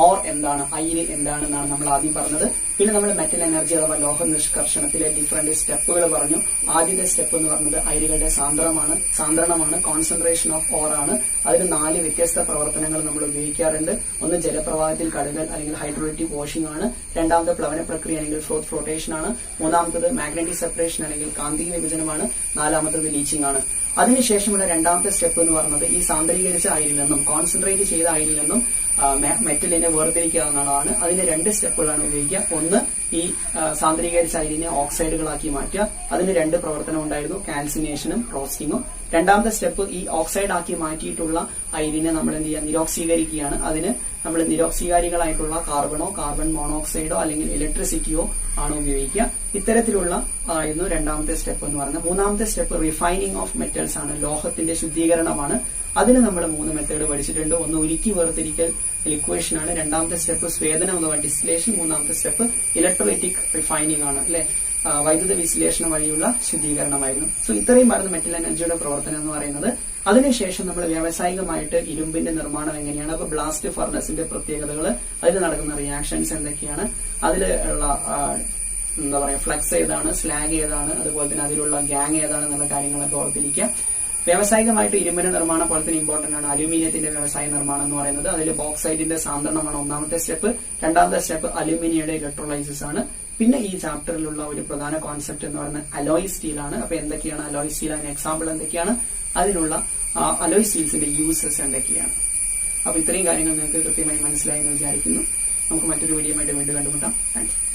ഓർ എന്താണ്, അയിര് എന്താണെന്നാണ് നമ്മൾ ആദ്യം പറഞ്ഞത്. പിന്നെ നമ്മൾ മെറ്റൽ എനർജി അഥവാ ലോഹ നിഷ്കർഷണത്തിലെ ഡിഫറെന്റ് സ്റ്റെപ്പുകൾ പറഞ്ഞു. ആദ്യത്തെ സ്റ്റെപ്പ് എന്ന് പറയുന്നത് അയിരുകളുടെ സാന്ദ്രണമാണ്, കോൺസെൻട്രേഷൻ ഓഫ് ഓർ ആണ്. അതിന് 4 വ്യത്യസ്ത പ്രവർത്തനങ്ങൾ നമ്മൾ ഉപയോഗിക്കാറുണ്ട്. ഒന്ന് ജലപ്രവാഹത്തിൽ കഴുകൽ അല്ലെങ്കിൽ ഹൈഡ്രോളിറ്റിക് വാഷിംഗ് ആണ്. രണ്ടാമത്തെ പ്ലവന പ്രക്രിയ അല്ലെങ്കിൽ ഫ്ലോട്ടേഷൻ ആണ്. മൂന്നാമത്തത് മാഗ്നറ്റിക് സെപ്പറേഷൻ അല്ലെങ്കിൽ കാന്തിക വിഭജനമാണ്. നാലാമത്തത് ലീച്ചിങ് ആണ്. അതിനുശേഷമുള്ള രണ്ടാമത്തെ സ്റ്റെപ്പ് എന്ന് പറയുന്നത് ഈ സാന്ദ്രീകരിച്ച അയിരിൽ നിന്നും കോൺസെൻട്രേറ്റ് ചെയ്ത അയിരിൽ നിന്നും മെറ്റലിനെ വേർതിരിക്കുക എന്നതാണ്. അതിന് 2 സ്റ്റെപ്പുകളാണ് ഉപയോഗിക്കുക. ഒന്ന് ഈ സാന്ദ്രീകരിച്ച അയിരിനെ ഓക്സൈഡുകളാക്കി മാറ്റുക. അതിന് 2 പ്രവർത്തനം ഉണ്ടായിരുന്നു, കാൽസിനേഷനും റോസ്റ്റിംഗും. രണ്ടാമത്തെ സ്റ്റെപ്പ് ഈ ഓക്സൈഡ് ആക്കി മാറ്റിയിട്ടുള്ള അയിരിനെ നമ്മൾ എന്ത് ചെയ്യുക? നിരോക്സീകരിക്കുകയാണ്. അതിന് നമ്മൾ നിരോക്സീകാരികളായിട്ടുള്ള കാർബൺ മോണോക്സൈഡോ അല്ലെങ്കിൽ ഇലക്ട്രിസിറ്റിയോ ആണ് ഉപയോഗിക്കുക. ഇത്തരത്തിലുള്ള ആയിരുന്നു രണ്ടാമത്തെ സ്റ്റെപ്പ് എന്ന് പറയുന്നത്. മൂന്നാമത്തെ സ്റ്റെപ്പ് റിഫൈനിങ് ഓഫ് മെറ്റൽസ് ആണ്, ലോഹത്തിന്റെ ശുദ്ധീകരണമാണ്. അതിന് നമ്മൾ 3 മെത്തേഡ് പഠിച്ചിട്ടുണ്ട്. ഒന്ന് ഉരുക്കി വേർതിരിക്കൽ, ലിക്വേഷൻ ആണ്. രണ്ടാമത്തെ സ്റ്റെപ്പ് സ്വേദനം അഥവാ ഡിസ്റ്റിലേഷൻ. മൂന്നാമത്തെ സ്റ്റെപ്പ് ഇലക്ട്രോലൈറ്റിക് റിഫൈനിങ് ആണ് അല്ലെ, വൈദ്യുത വിശ്ലേഷണം വഴിയുള്ള ശുദ്ധീകരണമായിരുന്നു. സോ ഇത്രയുമായിരുന്നു മെറ്റൽ എനർജിയുടെ പ്രവർത്തനം എന്ന് പറയുന്നത്. അതിനുശേഷം നമ്മൾ വ്യാവസായികമായിട്ട് ഇരുമ്പിന്റെ നിർമ്മാണം എങ്ങനെയാണ്, അപ്പൊ ബ്ലാസ്റ്റ് ഫർണസിന്റെ പ്രത്യേകതകൾ, അതിൽ നടക്കുന്ന റിയാക്ഷൻസ് എന്തൊക്കെയാണ്, അതിൽ ഉള്ള എന്താ പറയാ ഫ്ലക്സ് ഏതാണ്, സ്ലാഗ് ഏതാണ്, അതുപോലെ തന്നെ അതിലുള്ള ഗ്യാങ് ഏതാണ് എന്നുള്ള കാര്യങ്ങളൊക്കെ ഓർത്തിരിക്കുക. വ്യാവസായികമായിട്ട് ഇരുമ്പിന്റെ നിർമ്മാണം പോലെ തന്നെ ഇമ്പോർട്ടന്റ് ആണ് അലൂമിനിയത്തിന്റെ വ്യവസായ നിർമ്മാണം എന്ന് പറയുന്നത്. അതിൽ ബോക്സൈറ്റിന്റെ സാന്ദ്രണമാണ് ഒന്നാമത്തെ സ്റ്റെപ്പ്. രണ്ടാമത്തെ സ്റ്റെപ്പ് അലൂമിനിയയുടെ ഇലക്ട്രോലൈസിസ് ആണ്. പിന്നെ ഈ ചാപ്റ്ററിലുള്ള ഒരു പ്രധാന കോൺസെപ്റ്റ് എന്ന് പറയുന്നത് അലോയ് സ്റ്റീൽ ആണ്. അപ്പൊ എന്തൊക്കെയാണ് അലോയ് സ്റ്റീൽ, അതിന് എക്സാമ്പിൾ എന്തൊക്കെയാണ്, അതിനുള്ള അലോയ് സ്റ്റീൽസിന്റെ യൂസസ് എന്തൊക്കെയാണ്. അപ്പൊ ഇത്രയും കാര്യങ്ങൾ നിങ്ങൾക്ക് കൃത്യമായി മനസ്സിലായെന്ന് വിചാരിക്കുന്നു. നമുക്ക് മറ്റൊരു വീഡിയോയുമായിട്ട് വീണ്ടും കണ്ടുമുട്ടാം. Thank you.